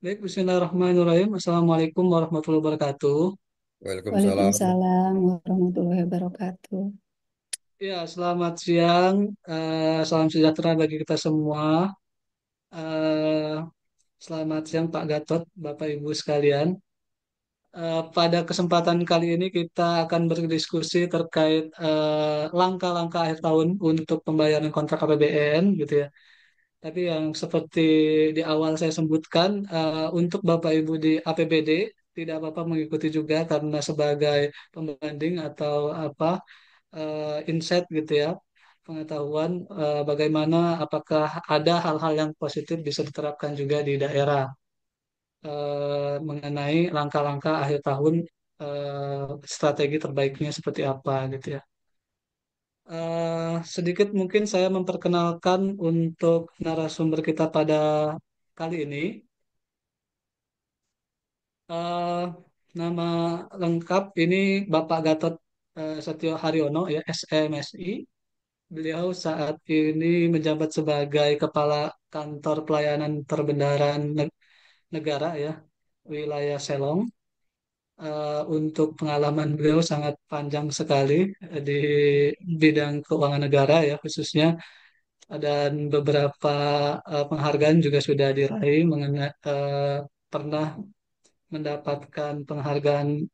Baik, Bismillahirrahmanirrahim. Assalamualaikum warahmatullahi wabarakatuh. Waalaikumsalam. Eh, Waalaikumsalam warahmatullahi wabarakatuh. Ya, selamat siang. Salam sejahtera bagi kita semua. Eh, Selamat siang Pak Gatot, Bapak Ibu sekalian. Pada kesempatan kali ini kita akan berdiskusi terkait langkah-langkah akhir tahun untuk pembayaran kontrak APBN, gitu ya. Tapi yang seperti di awal saya sebutkan, untuk Bapak Ibu di APBD tidak apa-apa mengikuti juga karena sebagai pembanding atau apa insight gitu ya, pengetahuan bagaimana apakah ada hal-hal yang positif bisa diterapkan juga di daerah mengenai langkah-langkah akhir tahun, strategi terbaiknya seperti apa gitu ya. Sedikit mungkin saya memperkenalkan untuk narasumber kita pada kali ini. Eh, Nama lengkap ini Bapak Gatot Setio Haryono ya, SMSI. Beliau saat ini menjabat sebagai Kepala Kantor Pelayanan Perbendaharaan Negara ya, wilayah Selong. Untuk pengalaman beliau sangat panjang sekali di bidang keuangan negara ya khususnya, dan beberapa penghargaan juga sudah diraih mengenai pernah mendapatkan penghargaan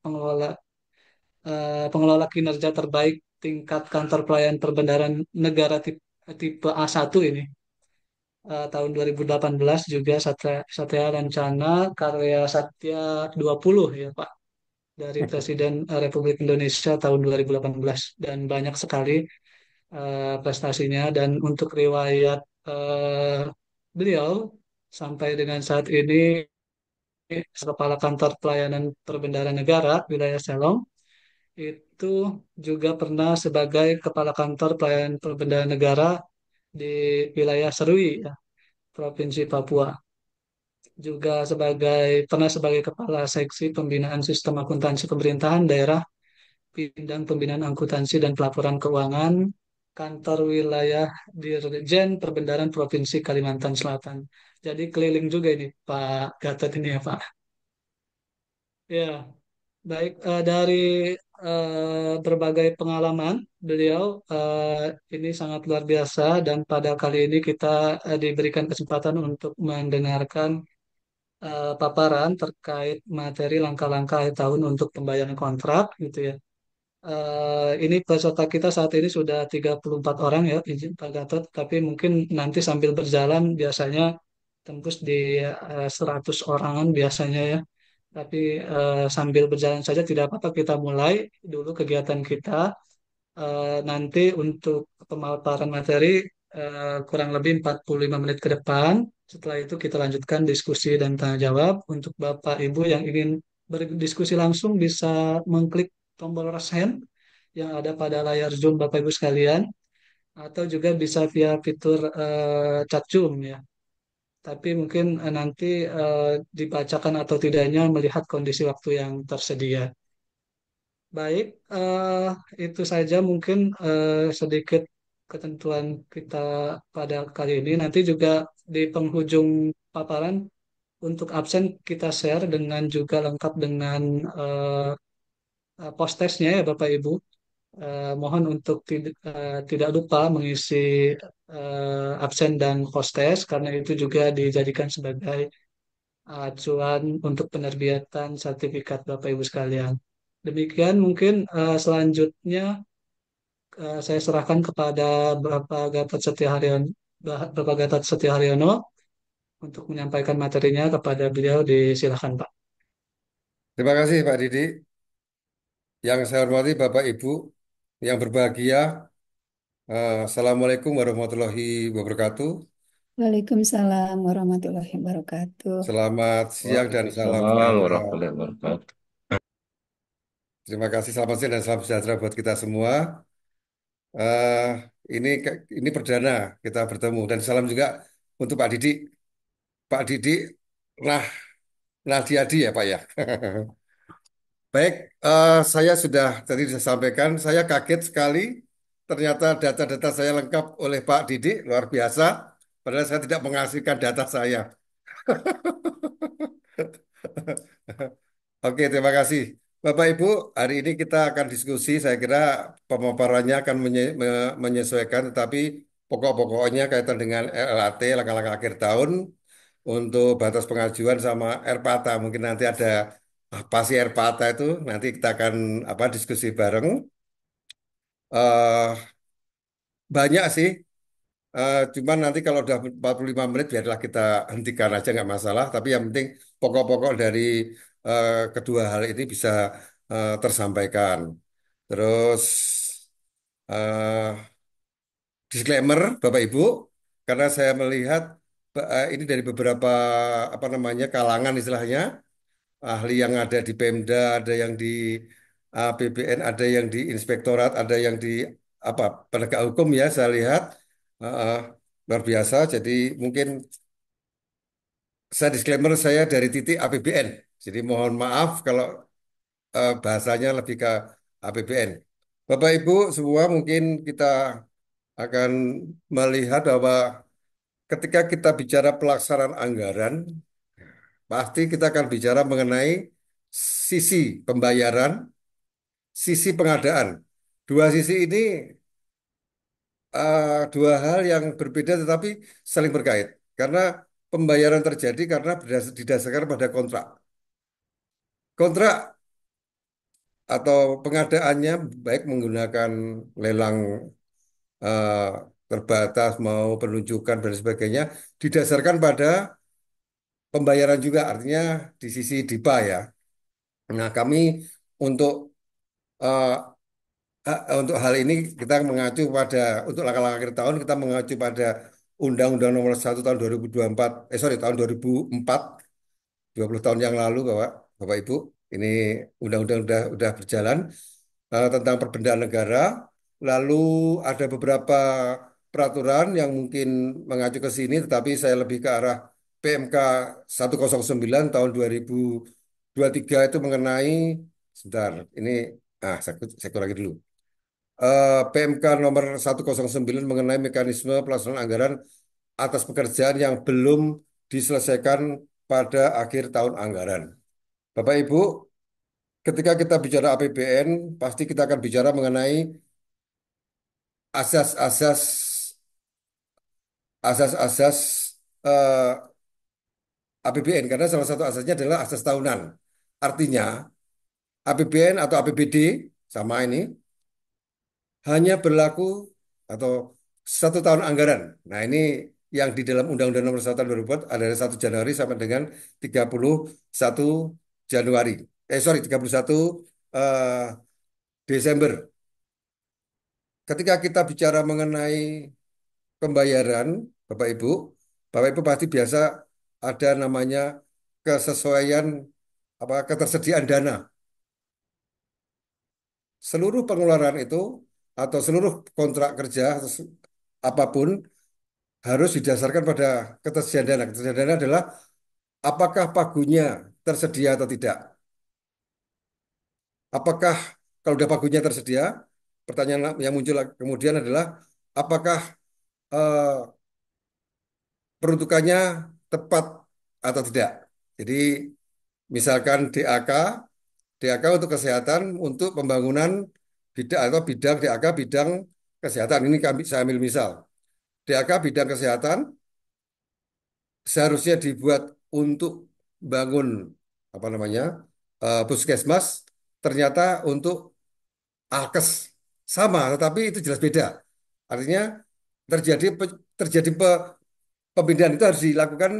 pengelola kinerja terbaik tingkat kantor pelayanan perbendaharaan negara tipe A1 ini tahun 2018, juga Satya Lancana karya Satya 20 ya Pak, dari Presiden Republik Indonesia tahun 2018, dan banyak sekali prestasinya. Dan untuk riwayat eh, beliau sampai dengan saat ini, Kepala Kantor Pelayanan Perbendaharaan Negara wilayah Selong, itu juga pernah sebagai Kepala Kantor Pelayanan Perbendaharaan Negara di wilayah Serui ya, Provinsi Papua. Juga pernah sebagai Kepala Seksi Pembinaan Sistem Akuntansi Pemerintahan Daerah, Bidang Pembinaan Akuntansi dan Pelaporan Keuangan, Kantor Wilayah Dirjen Perbendaharaan Provinsi Kalimantan Selatan. Jadi keliling juga ini Pak Gatot ini ya Pak. Ya, baik, dari berbagai pengalaman beliau ini sangat luar biasa, dan pada kali ini kita diberikan kesempatan untuk mendengarkan paparan terkait materi langkah-langkah akhir tahun untuk pembayaran kontrak gitu ya. Ini peserta kita saat ini sudah 34 orang ya, izin Pak Gatot, tapi mungkin nanti sambil berjalan biasanya tembus di 100 orangan biasanya ya. Tapi sambil berjalan saja tidak apa-apa, kita mulai dulu kegiatan kita. Nanti untuk pemaparan materi kurang lebih 45 menit ke depan. Setelah itu kita lanjutkan diskusi dan tanya jawab. Untuk Bapak Ibu yang ingin berdiskusi langsung bisa mengklik tombol raise hand yang ada pada layar Zoom Bapak Ibu sekalian, atau juga bisa via fitur chat Zoom ya. Tapi mungkin nanti dibacakan atau tidaknya melihat kondisi waktu yang tersedia. Baik, itu saja mungkin sedikit ketentuan kita pada kali ini. Nanti juga di penghujung paparan untuk absen kita share dengan juga lengkap dengan post testnya ya Bapak Ibu. Mohon untuk tidak lupa mengisi absen dan post test, karena itu juga dijadikan sebagai acuan untuk penerbitan sertifikat Bapak Ibu sekalian. Demikian mungkin selanjutnya saya serahkan kepada Bapak Gatot Setia Haryono untuk menyampaikan materinya kepada beliau. Disilahkan Pak. Terima kasih Pak Didi. Yang saya hormati Bapak Ibu yang berbahagia. Assalamualaikum warahmatullahi wabarakatuh. Waalaikumsalam warahmatullahi wabarakatuh. Selamat siang dan salam Waalaikumsalam sejahtera. warahmatullahi wabarakatuh. Terima kasih, selamat siang dan salam sejahtera buat kita semua. Eh, ini perdana kita bertemu, dan salam juga untuk Pak Didi. Pak Didi, nah, Nadiadi ya Pak ya. Baik, saya sudah tadi saya sampaikan, saya kaget sekali. Ternyata data-data saya lengkap oleh Pak Didi, luar biasa. Padahal saya tidak menghasilkan data saya. Oke, terima kasih. Bapak Ibu, hari ini kita akan diskusi, saya kira pemaparannya akan menyesuaikan, tetapi pokok-pokoknya kaitan dengan LAT, langkah-langkah akhir tahun, untuk batas pengajuan sama RPATA. Mungkin nanti ada apa sih RPATA itu, nanti kita akan diskusi bareng. eh Banyak sih. Cuman nanti kalau udah 45 menit biarlah kita hentikan aja nggak masalah. Tapi yang penting pokok-pokok dari kedua hal ini bisa tersampaikan. Terus eh, disclaimer Bapak Ibu, karena saya melihat ini dari beberapa apa namanya kalangan istilahnya, ahli yang ada di Pemda, ada yang di APBN, ada yang di Inspektorat, ada yang di apa penegak hukum ya saya lihat. eh, Luar biasa. Jadi mungkin saya disclaimer saya dari titik APBN. Jadi mohon maaf kalau bahasanya lebih ke APBN. Bapak Ibu semua mungkin kita akan melihat bahwa ketika kita bicara pelaksanaan anggaran, pasti kita akan bicara mengenai sisi pembayaran, sisi pengadaan. Dua sisi ini dua hal yang berbeda tetapi saling berkait. Karena pembayaran terjadi karena didasarkan pada kontrak. Kontrak atau pengadaannya baik menggunakan lelang eh, terbatas mau penunjukan dan sebagainya didasarkan pada pembayaran juga artinya di sisi DIPA ya. Nah, kami untuk eh, untuk hal ini kita mengacu pada untuk langkah-langkah akhir tahun kita mengacu pada Undang-Undang Nomor 1 tahun 2024 tahun 2004 20 tahun yang lalu Bapak Bapak Ibu ini undang-undang udah berjalan tentang perbendaan negara. Lalu ada beberapa peraturan yang mungkin mengacu ke sini, tetapi saya lebih ke arah PMK 109 tahun 2023 itu mengenai, sebentar, ini, saya kurangi dulu. PMK nomor 109 mengenai mekanisme pelaksanaan anggaran atas pekerjaan yang belum diselesaikan pada akhir tahun anggaran. Bapak Ibu, ketika kita bicara APBN, pasti kita akan bicara mengenai asas-asas asas-asas APBN karena salah satu asasnya adalah asas tahunan. Artinya APBN atau APBD sama ini hanya berlaku atau satu tahun anggaran. Nah ini yang di dalam Undang-Undang Nomor 1 Tahun 2004 adalah 1 Januari sampai dengan 31 Januari. Sorry 31 eh, Desember. Ketika kita bicara mengenai pembayaran, Bapak Ibu, Bapak Ibu pasti biasa ada namanya kesesuaian apa ketersediaan dana. Seluruh pengeluaran itu atau seluruh kontrak kerja atau apapun harus didasarkan pada ketersediaan dana. Ketersediaan dana adalah apakah pagunya tersedia atau tidak. Apakah kalau udah pagunya tersedia, pertanyaan yang muncul kemudian adalah apakah eh, peruntukannya tepat atau tidak. Jadi misalkan DAK untuk kesehatan untuk pembangunan bidang atau bidang DAK bidang kesehatan. Ini kami saya ambil misal. DAK bidang kesehatan seharusnya dibuat untuk bangun apa namanya puskesmas, ternyata untuk alkes sama, tetapi itu jelas beda. Artinya pemindahan itu harus dilakukan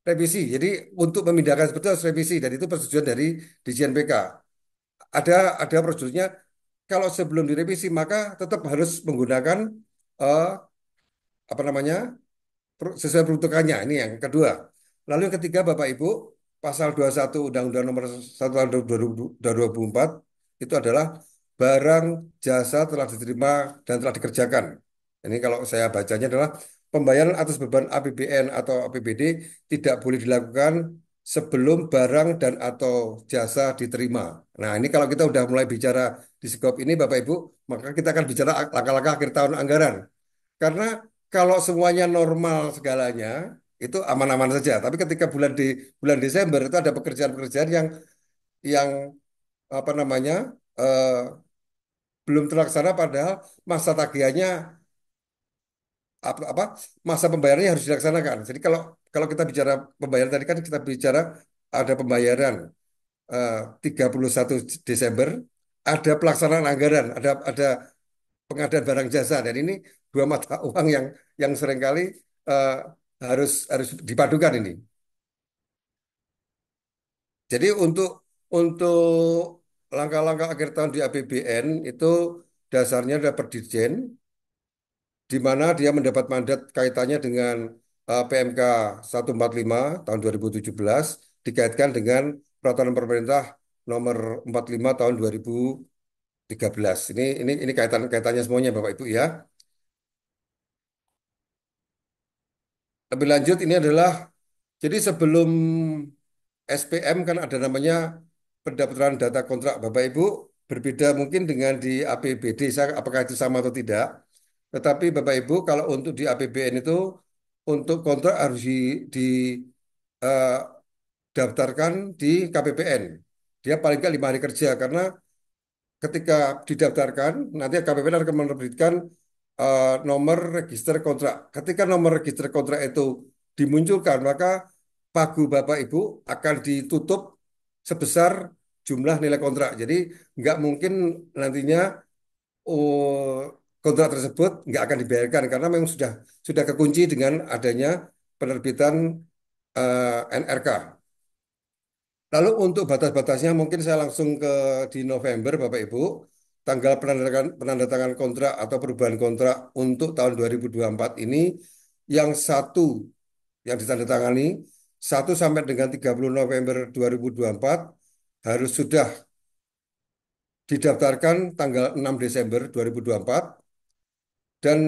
revisi. Jadi untuk memindahkan seperti itu harus revisi dan itu persetujuan dari Dirjen PK. Ada prosedurnya. Kalau sebelum direvisi maka tetap harus menggunakan eh, apa namanya sesuai peruntukannya. Ini yang kedua. Lalu yang ketiga Bapak Ibu, pasal 21 Undang-Undang Nomor 1 Tahun 2024 itu adalah barang jasa telah diterima dan telah dikerjakan. Ini kalau saya bacanya adalah pembayaran atas beban APBN atau APBD tidak boleh dilakukan sebelum barang dan atau jasa diterima. Nah, ini kalau kita udah mulai bicara di skop ini Bapak Ibu, maka kita akan bicara langkah-langkah akhir tahun anggaran. Karena kalau semuanya normal segalanya, itu aman-aman saja. Tapi ketika bulan Desember itu ada pekerjaan-pekerjaan yang apa namanya eh, belum terlaksana padahal masa tagihannya apa masa pembayarannya harus dilaksanakan. Jadi kalau kalau kita bicara pembayaran tadi kan kita bicara ada pembayaran eh, 31 Desember, ada pelaksanaan anggaran, ada pengadaan barang jasa dan ini dua mata uang yang seringkali eh, harus harus dipadukan ini. Jadi untuk langkah-langkah akhir tahun di APBN itu dasarnya ada Perdirjen di mana dia mendapat mandat kaitannya dengan PMK 145 tahun 2017 dikaitkan dengan peraturan pemerintah nomor 45 tahun 2013. Ini kaitannya semuanya Bapak Ibu ya. Lebih lanjut ini adalah jadi sebelum SPM kan ada namanya pendaftaran data kontrak Bapak Ibu berbeda mungkin dengan di APBD. Apakah itu sama atau tidak? Tetapi Bapak Ibu kalau untuk di APBN itu untuk kontrak harus eh, daftarkan di KPPN. Dia paling nggak 5 hari kerja karena ketika didaftarkan nanti KPPN akan menerbitkan nomor register kontrak. Ketika nomor register kontrak itu dimunculkan maka pagu Bapak Ibu akan ditutup sebesar jumlah nilai kontrak. Jadi nggak mungkin nantinya kontrak tersebut nggak akan dibayarkan karena memang sudah kekunci dengan adanya penerbitan NRK. Lalu untuk batas-batasnya mungkin saya langsung di November Bapak Ibu, tanggal penandatangan kontrak atau perubahan kontrak untuk tahun 2024 ini yang satu yang ditandatangani 1 sampai dengan 30 November 2024 harus sudah didaftarkan tanggal 6 Desember 2024 dan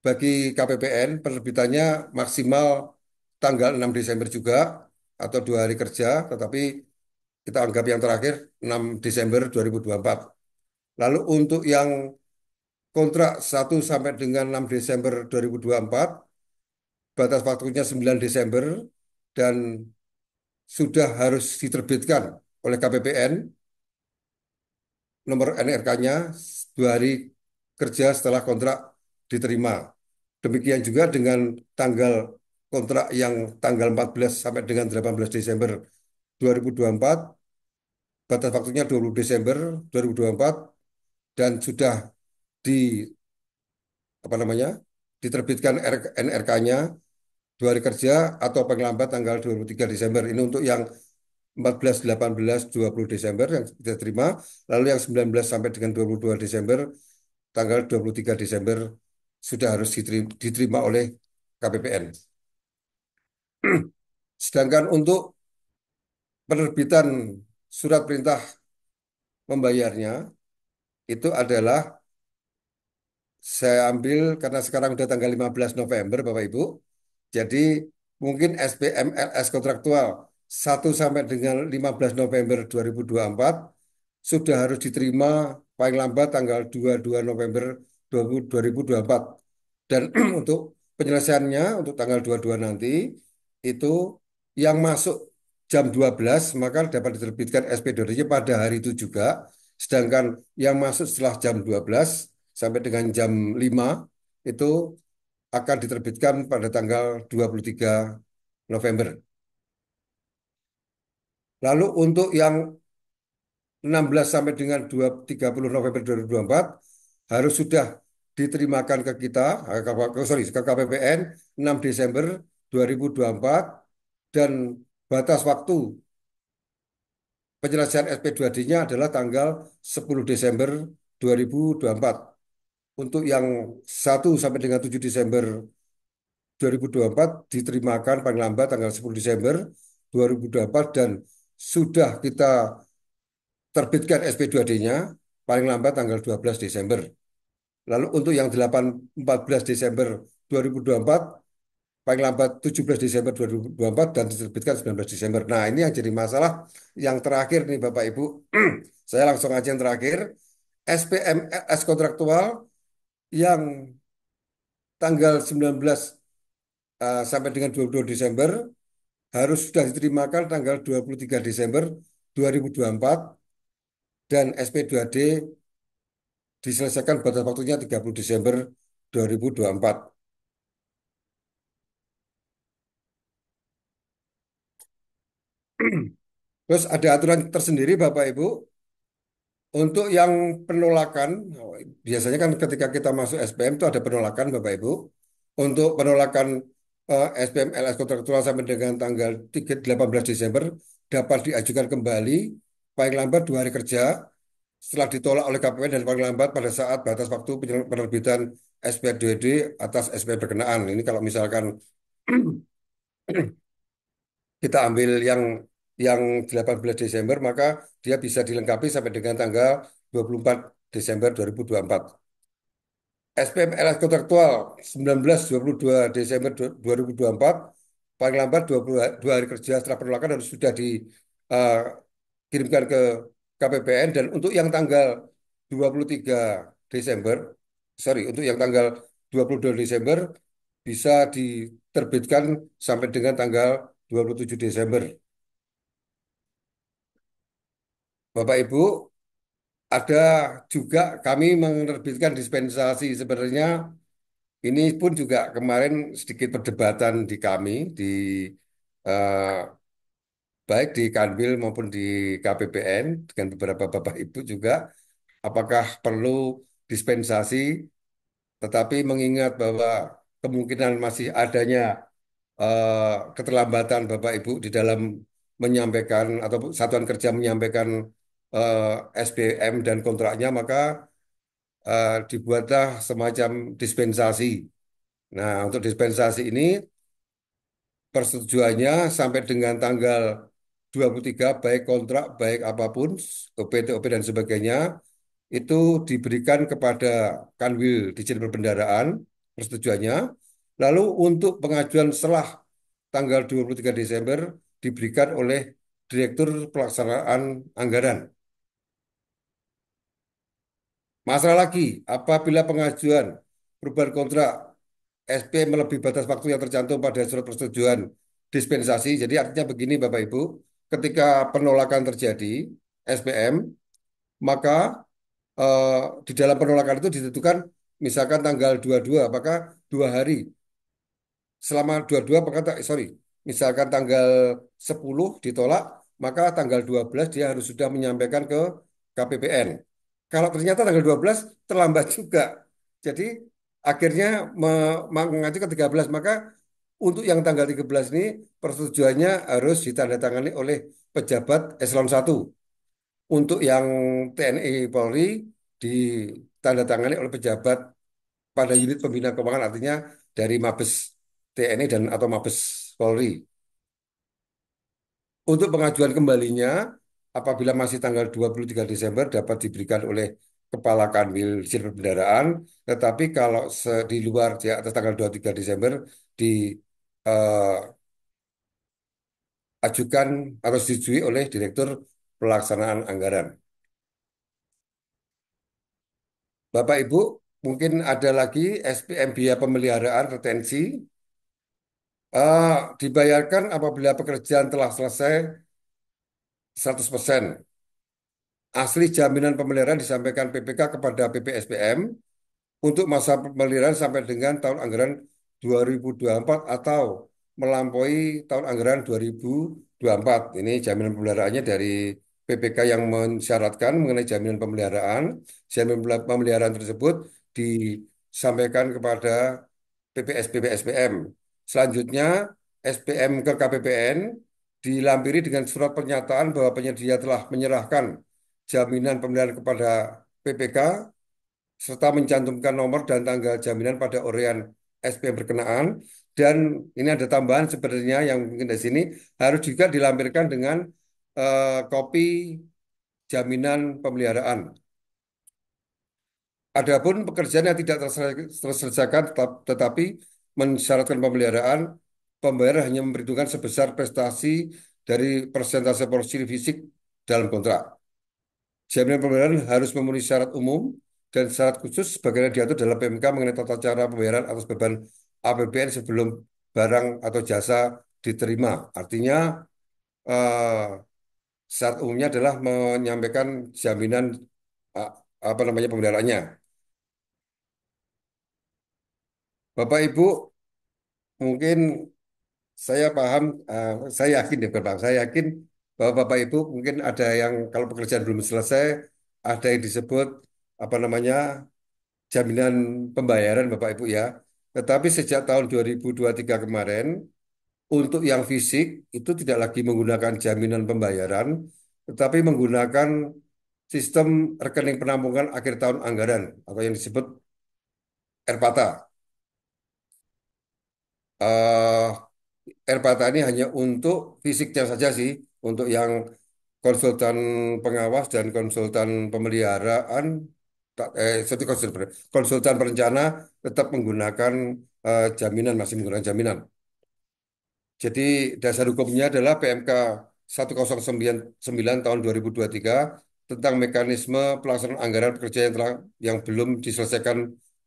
bagi KPPN penerbitannya maksimal tanggal 6 Desember juga atau 2 hari kerja, tetapi kita anggap yang terakhir 6 Desember 2024. Lalu untuk yang kontrak 1 sampai dengan 6 Desember 2024, batas waktunya 9 Desember dan sudah harus diterbitkan oleh KPPN nomor NRK-nya 2 hari kerja setelah kontrak diterima. Demikian juga dengan tanggal kontrak yang tanggal 14 sampai dengan 18 Desember 2024, batas waktunya 20 Desember 2024 dan sudah di apa namanya diterbitkan NRK-nya 2 hari kerja atau paling lambat tanggal 23 Desember. Ini untuk yang 14, 18, 20 Desember yang kita terima. Lalu yang 19 sampai dengan 22 Desember, tanggal 23 Desember sudah harus diterima oleh KPPN. Sedangkan untuk penerbitan surat perintah membayarnya itu adalah saya ambil karena sekarang udah tanggal 15 November Bapak Ibu. Jadi mungkin SPMLS kontraktual 1 sampai dengan 15 November 2024 sudah harus diterima paling lambat tanggal 22 November 2024. Dan untuk penyelesaiannya untuk tanggal 22 nanti itu yang masuk jam 12 maka dapat diterbitkan SP2D-nya pada hari itu juga. Sedangkan yang masuk setelah jam 12 sampai dengan jam 5 itu akan diterbitkan pada tanggal 23 November. Lalu untuk yang 16 sampai dengan 30 November 2024 harus sudah diterimakan ke kita, ke KPPN 6 Desember 2024 dan batas waktu penyelesaian SP2D-nya adalah tanggal 10 Desember 2024. Untuk yang 1 sampai dengan 7 Desember 2024 diterimakan paling lambat tanggal 10 Desember 2024 dan sudah kita terbitkan SP2D-nya paling lambat tanggal 12 Desember. Lalu untuk yang 14 Desember 2024 paling lambat 17 Desember 2024 dan diterbitkan 19 Desember. Nah, ini yang jadi masalah yang terakhir nih Bapak Ibu. Saya langsung aja yang terakhir. SPMS kontraktual yang tanggal 19 sampai dengan 22 Desember harus sudah diterimakan tanggal 23 Desember 2024 dan SP2D diselesaikan batas waktunya 30 Desember 2024. Terus ada aturan tersendiri Bapak Ibu untuk yang penolakan. Biasanya kan ketika kita masuk SPM itu ada penolakan Bapak Ibu. Untuk penolakan SPM LS kontraktual sampai dengan tanggal 18 Desember dapat diajukan kembali paling lambat 2 hari kerja setelah ditolak oleh KPN dan paling lambat pada saat batas waktu penerbitan SP2D atas SP berkenaan. Ini kalau misalkan kita ambil yang 18 Desember maka dia bisa dilengkapi sampai dengan tanggal 24 Desember 2024. SPM LS kontraktual 19-22 Desember 2024 paling lambat 22 hari kerja setelah penolakan harus sudah dikirimkan ke KPPN dan untuk yang tanggal 23 Desember untuk yang tanggal 22 Desember bisa diterbitkan sampai dengan tanggal 27 Desember. Bapak Ibu, ada juga kami menerbitkan dispensasi. Sebenarnya ini pun juga kemarin sedikit perdebatan di kami, eh, baik di Kanwil maupun di KPPN dengan beberapa Bapak Ibu juga, apakah perlu dispensasi, tetapi mengingat bahwa kemungkinan masih adanya keterlambatan Bapak Ibu di dalam menyampaikan atau satuan kerja menyampaikan eh, SBM dan kontraknya, maka dibuatlah semacam dispensasi. Nah, untuk dispensasi ini persetujuannya sampai dengan tanggal 23 baik kontrak, baik apapun, OP, TOP dan sebagainya, itu diberikan kepada Kanwil Dirjen Perbendaharaan, persetujuannya. Lalu untuk pengajuan setelah tanggal 23 Desember diberikan oleh Direktur Pelaksanaan Anggaran. Masalah lagi, apabila pengajuan perubahan kontrak SP melebihi batas waktu yang tercantum pada surat persetujuan dispensasi. Jadi artinya begini Bapak Ibu, ketika penolakan terjadi SPM, maka eh, di dalam penolakan itu ditentukan misalkan tanggal 22, apakah 2 hari selama 22 sorry, misalkan tanggal 10 ditolak, maka tanggal 12 dia harus sudah menyampaikan ke KPPN. Kalau ternyata tanggal 12 terlambat juga. Jadi akhirnya mengacu ke 13, maka untuk yang tanggal 13 ini persetujuannya harus ditandatangani oleh pejabat eselon 1. Untuk yang TNI Polri ditandatangani oleh pejabat pada unit pembina keuangan, artinya dari Mabes TNI dan atau Mabes Polri. Untuk pengajuan kembalinya, apabila masih tanggal 23 Desember dapat diberikan oleh Kepala Kanwil Dirjen Perbendaharaan, tetapi kalau di luar di atas tanggal 23 Desember diajukan atau disetujui oleh Direktur Pelaksanaan Anggaran. Bapak Ibu, mungkin ada lagi SPM biaya pemeliharaan retensi dibayarkan apabila pekerjaan telah selesai 100%. Asli jaminan pemeliharaan disampaikan PPK kepada PPSPM untuk masa pemeliharaan sampai dengan tahun anggaran 2024 atau melampaui tahun anggaran 2024. Ini jaminan pemeliharaannya dari PPK yang mensyaratkan mengenai jaminan pemeliharaan. Jaminan pemeliharaan tersebut disampaikan kepada PPSPM. Selanjutnya, SPM ke KPPN dilampiri dengan surat pernyataan bahwa penyedia telah menyerahkan jaminan pemeliharaan kepada PPK serta mencantumkan nomor dan tanggal jaminan pada uraian SPM berkenaan. Dan ini ada tambahan sebenarnya yang mungkin di sini harus juga dilampirkan dengan kopi jaminan pemeliharaan. Adapun pekerjaan yang tidak terselesaikan tetapi mensyaratkan pemeliharaan, pembayar hanya memperhitungkan sebesar prestasi dari persentase porsi fisik dalam kontrak. Jaminan pembayaran harus memenuhi syarat umum dan syarat khusus sebagaimana diatur dalam PMK mengenai tata cara pembayaran atas beban APBN sebelum barang atau jasa diterima. Artinya eh, syarat umumnya adalah menyampaikan jaminan eh, apa namanya pemeliharaannya. Bapak Ibu mungkin saya paham, saya yakin ya Bapak, saya yakin bahwa Bapak Ibu mungkin ada yang kalau pekerjaan belum selesai, ada yang disebut apa namanya jaminan pembayaran Bapak Ibu ya. Tetapi sejak tahun 2023 kemarin, untuk yang fisik itu tidak lagi menggunakan jaminan pembayaran, tetapi menggunakan sistem rekening penampungan akhir tahun anggaran atau yang disebut RPATA. Eh, RPATA ini hanya untuk fisiknya saja sih, untuk yang konsultan pengawas dan konsultan pemeliharaan, seperti konsultan perencana tetap menggunakan jaminan, masih menggunakan jaminan. Jadi dasar hukumnya adalah PMK 1099 tahun 2023 tentang mekanisme pelaksanaan anggaran pekerjaan yang belum diselesaikan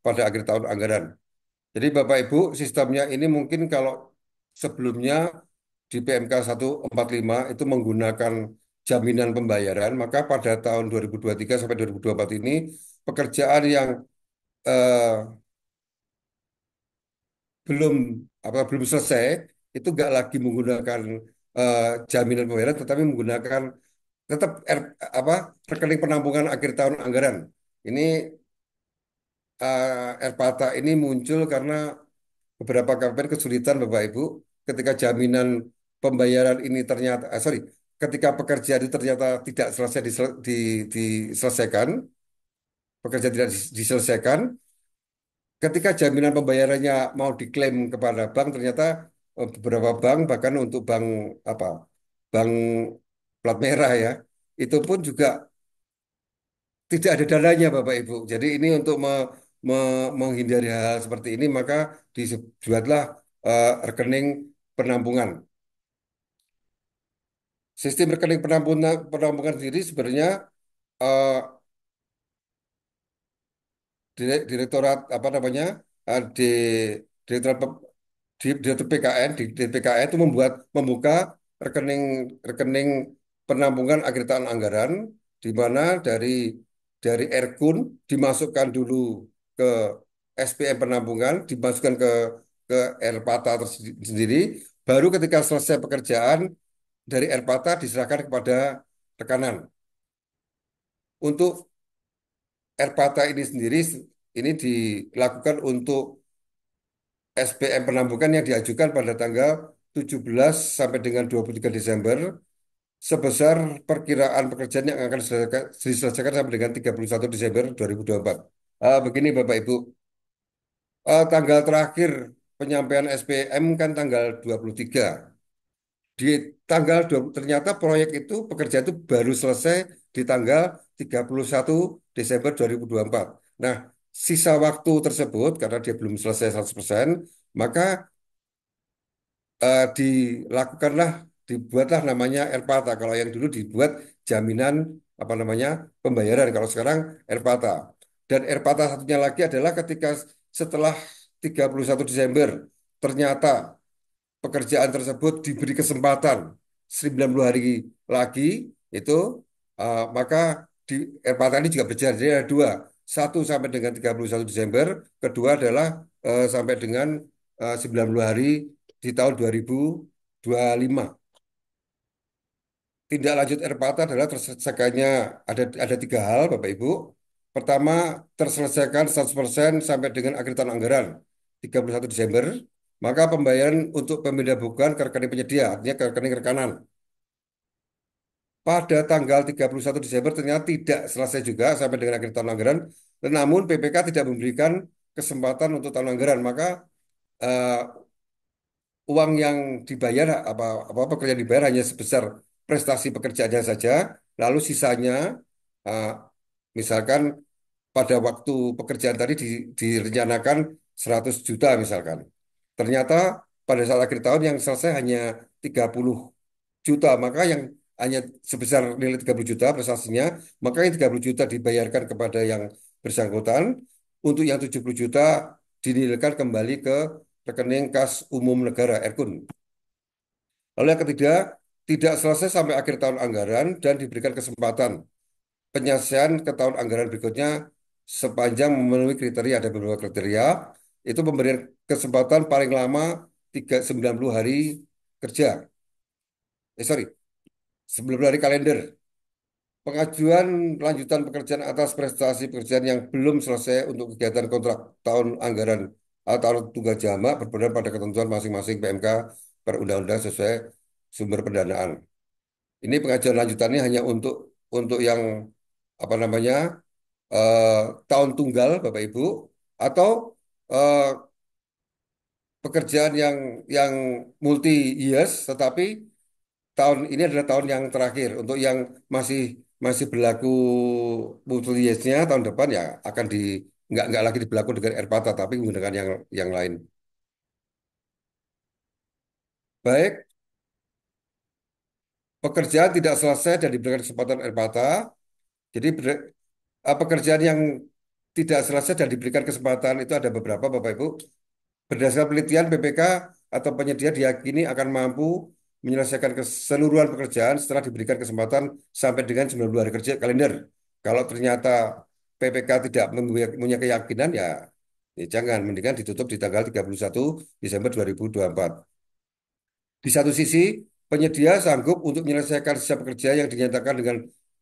pada akhir tahun anggaran. Jadi Bapak Ibu, sistemnya ini mungkin kalau sebelumnya di PMK 145 itu menggunakan jaminan pembayaran, maka pada tahun 2023 sampai 2024 ini pekerjaan yang eh, belum belum selesai itu nggak lagi menggunakan eh, jaminan pembayaran, tetapi menggunakan tetap apa rekening penampungan akhir tahun anggaran. Ini RPATA ini muncul karena beberapa KPN kesulitan Bapak Ibu ketika jaminan pembayaran ini ternyata sorry ketika pekerjaan itu ternyata tidak selesai diselesaikan, pekerjaan tidak diselesaikan, ketika jaminan pembayarannya mau diklaim kepada bank ternyata beberapa bank bahkan untuk bank apa bank plat merah ya itu pun juga tidak ada dananya Bapak Ibu. Jadi ini untuk menghindari hal seperti ini maka dibuatlah rekening penampungan. Sistem rekening penampungan sendiri sebenarnya eh, direktorat apa namanya di direktorat Direktur PKN di PKN itu membuka rekening rekening penampungan akhir tahun anggaran di mana dari Erkun dimasukkan dulu ke SPM penampungan dimasukkan ke Erpata sendiri baru ketika selesai pekerjaan dari Erpata diserahkan kepada rekanan. Untuk Erpata ini sendiri ini dilakukan untuk SPM penampungan yang diajukan pada tanggal 17 sampai dengan 23 Desember sebesar perkiraan pekerjaan yang akan diselesaikan sampai dengan 31 Desember 2024. Begini Bapak Ibu, tanggal terakhir penyampaian SPM kan tanggal 23. Di tanggal 20, ternyata proyek itu pekerjaan itu baru selesai di tanggal 31 Desember 2024. Nah, sisa waktu tersebut karena dia belum selesai 100%, maka dilakukanlah dibuatlah namanya RPATA. Kalau yang dulu dibuat jaminan apa namanya pembayaran. Kalau sekarang RPATA. Dan RPATA satunya lagi adalah ketika setelah 31 Desember ternyata pekerjaan tersebut diberi kesempatan 90 hari lagi itu maka di RPATA ini juga berjalan. Jadi ada dua. Satu sampai dengan 31 Desember, kedua adalah sampai dengan 90 hari di tahun 2025. Tindak lanjut RPATA adalah terselesaikannya ada tiga hal, Bapak Ibu. Pertama, terselesaikan 100% sampai dengan akhir tahun anggaran 31 Desember. Maka pembayaran untuk pemindah bukan ke rekening penyedia, artinya ke rekening rekanan. Pada tanggal 31 Desember ternyata tidak selesai juga sampai dengan akhir tahun anggaran. Namun PPK tidak memberikan kesempatan untuk tahun anggaran. Maka eh, uang yang dibayar apa pekerjaan dibayar hanya sebesar prestasi pekerjaannya saja, lalu sisanya eh, misalkan pada waktu pekerjaan tadi direncanakan 100 juta misalkan. Ternyata pada saat akhir tahun yang selesai hanya 30 juta, maka yang hanya sebesar nilai 30 juta prestasinya, maka yang 30 juta dibayarkan kepada yang bersangkutan, untuk yang 70 juta dinilaikan kembali ke rekening kas umum negara (RKUN). Lalu yang ketiga, tidak selesai sampai akhir tahun anggaran dan diberikan kesempatan penyelesaian ke tahun anggaran berikutnya sepanjang memenuhi kriteria. Ada beberapa kriteria, itu pemberian kesempatan paling lama 90 hari kerja. Sorry, 90 hari kalender. Pengajuan lanjutan pekerjaan atas prestasi pekerjaan yang belum selesai untuk kegiatan kontrak tahun anggaran atau tahun tunggal jamak berpedoman pada ketentuan masing-masing PMK per undang-undang sesuai sumber pendanaan. Ini pengajuan lanjutannya hanya untuk yang apa namanya eh, tahun tunggal Bapak Ibu atau eh, pekerjaan yang multi years tetapi tahun ini adalah tahun yang terakhir. Untuk yang masih masih berlaku multi years-nya tahun depan ya akan nggak lagi berlaku dengan Erpata tapi menggunakan yang lain. Baik, pekerjaan tidak selesai dan diberikan kesempatan Erpata. Jadi pekerjaan yang tidak selesai dan diberikan kesempatan itu ada beberapa Bapak Ibu. Berdasarkan penelitian BPK atau penyedia diyakini akan mampu menyelesaikan keseluruhan pekerjaan setelah diberikan kesempatan sampai dengan 90 hari kerja kalender. Kalau ternyata PPK tidak punya keyakinan ya jangan, mendingan ditutup di tanggal 31 Desember 2024. Di satu sisi, penyedia sanggup untuk menyelesaikan sisa pekerja yang dinyatakan dengan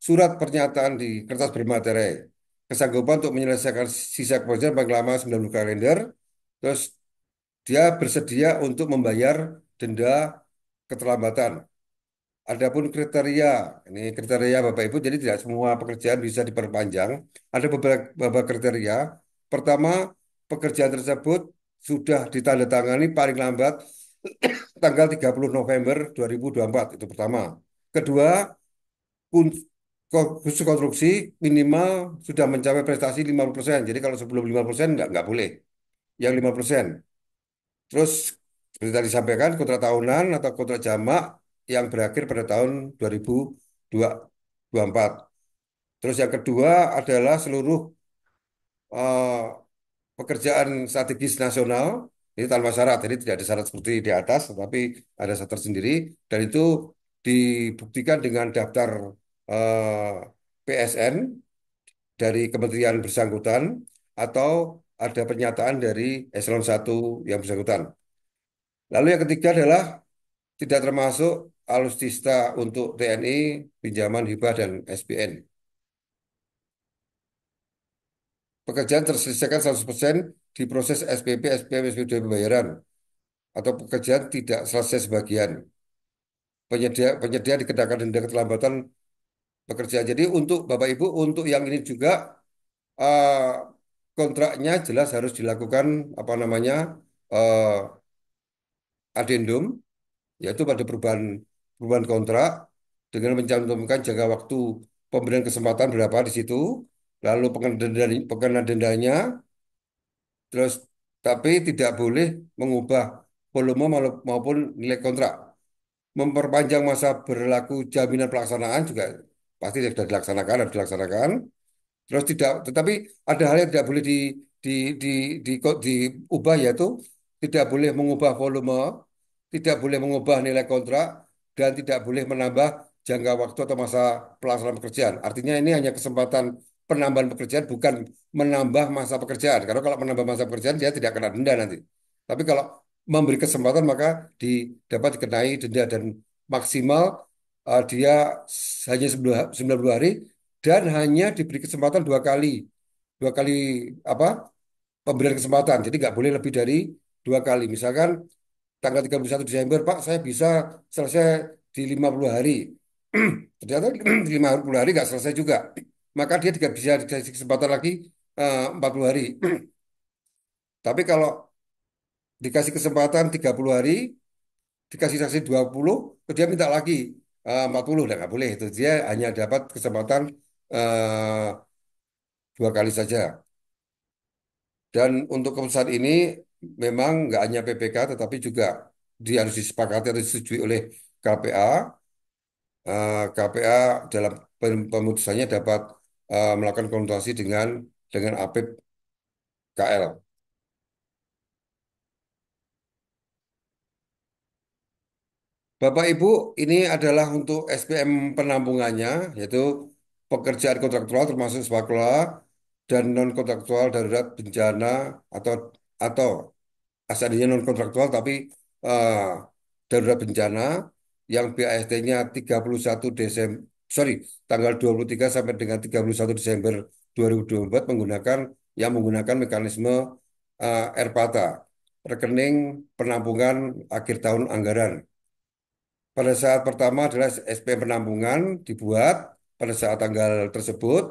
surat pernyataan di kertas bermaterai. Kesanggupan untuk menyelesaikan sisa pekerjaan paling lama 90 kalender. Terus dia bersedia untuk membayar denda keterlambatan. Adapun kriteria, ini kriteria Bapak Ibu, jadi tidak semua pekerjaan bisa diperpanjang. Ada beberapa kriteria. Pertama, pekerjaan tersebut sudah ditandatangani paling lambat tanggal 30 November 2024, itu pertama. Kedua, kun- khusus konstruksi minimal sudah mencapai prestasi 50%. Jadi kalau sebelum 50% nggak boleh. Yang 5%. Terus seperti tadi disampaikan kontrak tahunan atau kontrak jamak yang berakhir pada tahun 2024. Terus yang kedua adalah seluruh eh, pekerjaan strategis nasional ini tanpa syarat. Jadi tidak ada syarat seperti di atas, tetapi ada syarat tersendiri dan itu dibuktikan dengan daftar eh, PSN dari kementerian bersangkutan atau ada pernyataan dari eselon 1 yang bersangkutan. Lalu yang ketiga adalah tidak termasuk alutsista untuk TNI, pinjaman hibah dan SPN. Pekerjaan terselesaikan 100% di proses SPP, SPM, SPDW pembayaran atau pekerjaan tidak selesai sebagian. Penyedia dikenakan denda keterlambatan pekerjaan. Jadi untuk Bapak Ibu, untuk yang ini juga eh, kontraknya jelas harus dilakukan apa namanya eh, adendum, yaitu pada perubahan kontrak dengan mencantumkan jangka waktu pemberian kesempatan berapa di situ, lalu pengenaan dendanya, terus tapi tidak boleh mengubah volume maupun nilai kontrak. Memperpanjang masa berlaku jaminan pelaksanaan juga pasti sudah dilaksanakan, harus dilaksanakan. Terus tidak, tetapi ada hal yang tidak boleh di, di, diubah yaitu tidak boleh mengubah volume, tidak boleh mengubah nilai kontrak, dan tidak boleh menambah jangka waktu atau masa pelaksanaan pekerjaan. Artinya ini hanya kesempatan penambahan pekerjaan, bukan menambah masa pekerjaan. Karena kalau menambah masa pekerjaan dia tidak kena denda nanti. Tapi kalau memberi kesempatan maka dapat dikenai denda dan maksimal dia hanya 90 hari dan hanya diberi kesempatan dua kali apa pemberian kesempatan. Jadi nggak boleh lebih dari dua kali. Misalkan tanggal 31 Desember, Pak, saya bisa selesai di 50 hari. Ternyata di 50 hari nggak selesai juga. Maka dia tidak bisa dikasih kesempatan lagi 40 hari. Tapi kalau dikasih kesempatan 30 hari, dikasih sanksi 20, terus dia minta lagi 40, nggak boleh. Itu dia hanya dapat kesempatan eh, dua kali saja. Dan untuk keputusan ini memang nggak hanya PPK tetapi juga dia harus disepakati atau disetujui oleh KPA. KPA dalam pemutusannya dapat melakukan konsultasi dengan, APIP KL. Bapak Ibu, ini adalah untuk SPM penampungannya, yaitu pekerjaan kontraktual termasuk swaklola dan non kontraktual darurat bencana atau atau asalnya non kontraktual tapi eh, darurat bencana yang BAST-nya 31 Desember, sorry, tanggal 23 sampai dengan 31 Desember 2024 menggunakan mekanisme RPATA, rekening penampungan akhir tahun anggaran. Pada saat pertama adalah SPM penampungan dibuat pada saat tanggal tersebut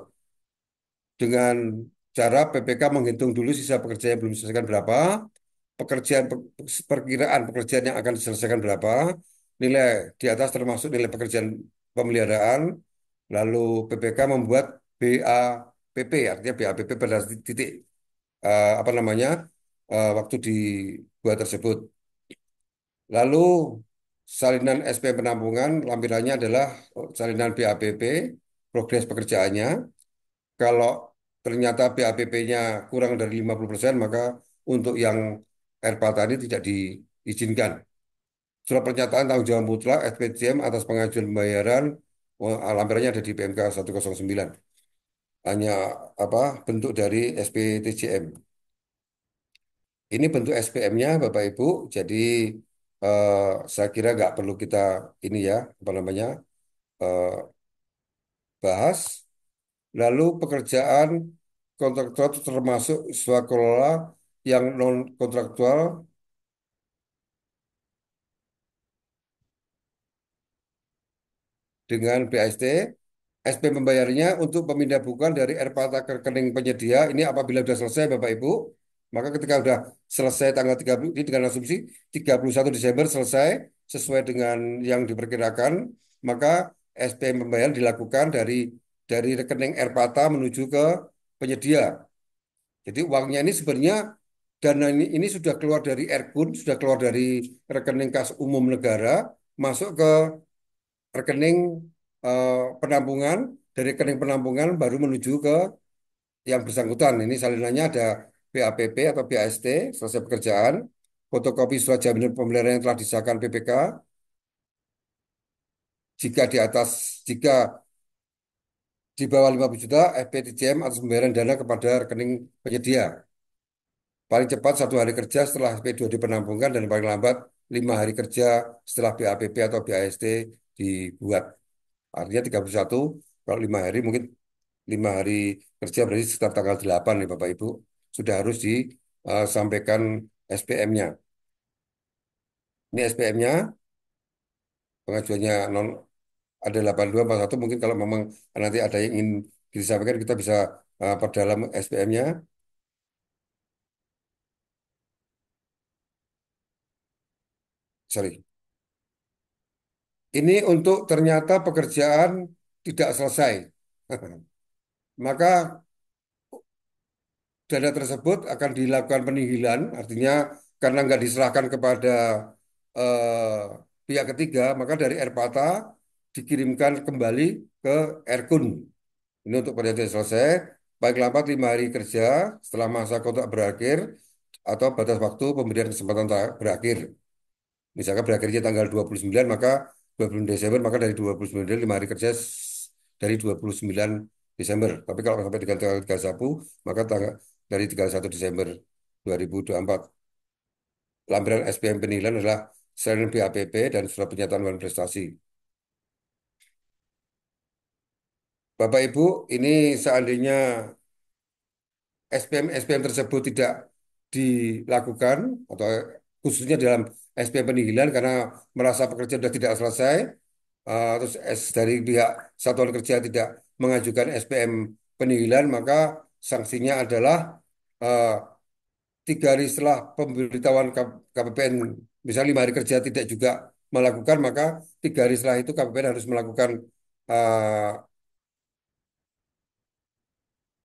dengan cara PPK menghitung dulu sisa pekerjaan yang belum diselesaikan berapa, pekerjaan perkiraan pekerjaan yang akan diselesaikan berapa, nilai di atas termasuk nilai pekerjaan pemeliharaan, lalu PPK membuat BAPP, artinya BAPP pada titik apa namanya waktu dibuat tersebut. Lalu salinan SP penampungan lampirannya adalah salinan BAPP, progres pekerjaannya. Kalau ternyata BAPP-nya kurang dari 50%, maka untuk yang RPA tadi tidak diizinkan. Surat pernyataan tanggung jawab mutlak SPJM atas pengajuan pembayaran lampirannya ada di PMK 109. Hanya apa bentuk dari SPTJM. Ini bentuk SPM-nya Bapak Ibu. Jadi eh, saya kira nggak perlu kita ini ya apa namanya eh, bahas. Lalu pekerjaan kontraktual itu termasuk swakelola yang non kontraktual dengan BAST. SP membayarnya untuk pemindah bukan dari RPATA ke rekening penyedia. Ini apabila sudah selesai Bapak Ibu, maka ketika sudah selesai tanggal 30 ini dengan asumsi 31 Desember selesai sesuai dengan yang diperkirakan, maka SP pembayaran dilakukan dari rekening RPATA menuju ke penyedia. Jadi uangnya ini sebenarnya dana ini sudah keluar dari Erkun, sudah keluar dari rekening kas umum negara, masuk ke rekening penampungan, dari rekening penampungan baru menuju ke yang bersangkutan. Ini salinannya ada BAPP atau BAST, selesai pekerjaan, fotokopi surat jaminan pemeliharaan yang telah disahkan PPK, jika di atas, jika di bawah 50 juta, FPTJM atas pembayaran dana kepada rekening penyedia. Paling cepat 1 hari kerja setelah SP2 dipenampungkan dan paling lambat 5 hari kerja setelah BAPP atau BAST dibuat. Artinya 31, kalau 5 hari mungkin 5 hari kerja berarti sekitar tanggal 8 nih Bapak Ibu. Sudah harus disampaikan SPM-nya. Ini SPM-nya, pengajuannya non ada 8241 mungkin kalau memang nanti ada yang ingin disampaikan kita bisa perdalam SPM-nya. Sorry. Ini untuk ternyata pekerjaan tidak selesai. Maka dana tersebut akan dilakukan peninggalan, artinya karena nggak diserahkan kepada pihak ketiga, maka dari Erpata dikirimkan kembali ke Erkun. Ini untuk penelitian selesai, baik lambat 5 hari kerja setelah masa kontrak berakhir atau batas waktu pemberian kesempatan berakhir. Misalkan berakhirnya tanggal 29, maka 20 Desember, maka dari 29 5 hari kerja dari 29 Desember. Tapi kalau sampai dengan tanggal 31, maka dari 31 Desember 2024. Lampiran SPM penilaian adalah salinan BAPP dan surat pernyataan wanita prestasi. Bapak Ibu, ini seandainya SPM tersebut tidak dilakukan atau khususnya dalam SPM peninggalan karena merasa pekerja sudah tidak selesai, terus dari pihak satuan kerja tidak mengajukan SPM peninggalan, maka sanksinya adalah eh, 3 hari setelah pemberitahuan KPPN, misalnya 5 hari kerja tidak juga melakukan, maka 3 hari setelah itu KPPN harus melakukan eh,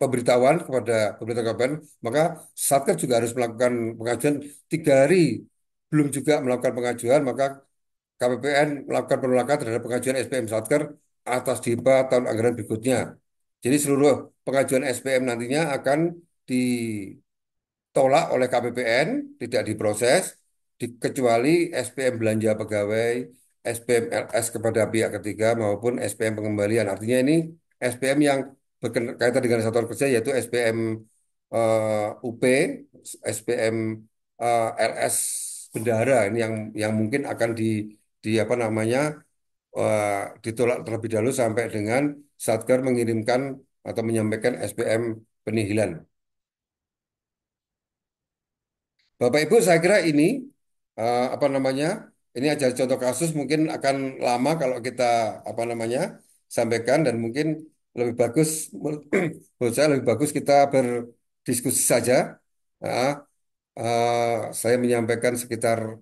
pemberitahuan kepada pemerintah KPPN, maka Satker juga harus melakukan pengajuan 3 hari belum juga melakukan pengajuan, maka KPPN melakukan penolakan terhadap pengajuan SPM Satker atas DIPA tahun anggaran berikutnya. Jadi seluruh pengajuan SPM nantinya akan ditolak oleh KPPN, tidak diproses, kecuali SPM belanja pegawai, SPM LS kepada pihak ketiga maupun SPM pengembalian. Artinya ini SPM yang berkaitan dengan satuan kerja yaitu SPM UP, SPM LS bendahara ini yang mungkin akan di apa namanya ditolak terlebih dahulu sampai dengan Satker mengirimkan atau menyampaikan SPM penihilan. Bapak Ibu, saya kira ini apa namanya? Ini aja contoh kasus mungkin akan lama kalau kita apa namanya sampaikan dan mungkin lebih bagus menurut saya lebih bagus kita berdiskusi saja. Nah, saya menyampaikan sekitar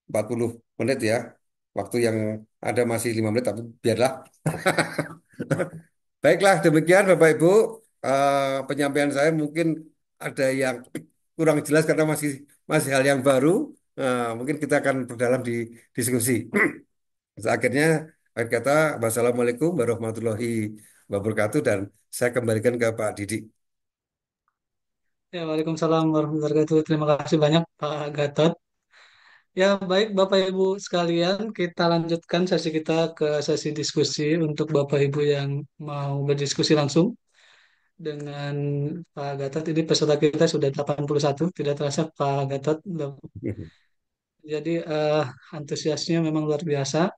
40 menit ya. Waktu yang ada masih 5 menit tapi biarlah. Baiklah, demikian Bapak Ibu. Penyampaian saya mungkin ada yang kurang jelas karena masih masih hal yang baru. Mungkin kita akan berdalam di diskusi. Akhirnya, akhir kata, wassalamualaikum warahmatullahi wabarakatuh dan saya kembalikan ke Pak Didi. Ya, Waalaikumsalam warahmatullahi wabarakatuh. Terima kasih banyak Pak Gatot. Ya, baik Bapak Ibu sekalian, kita lanjutkan sesi kita ke sesi diskusi untuk Bapak Ibu yang mau berdiskusi langsung dengan Pak Gatot. Ini peserta kita sudah 81, tidak terasa Pak Gatot. Jadi antusiasnya memang luar biasa.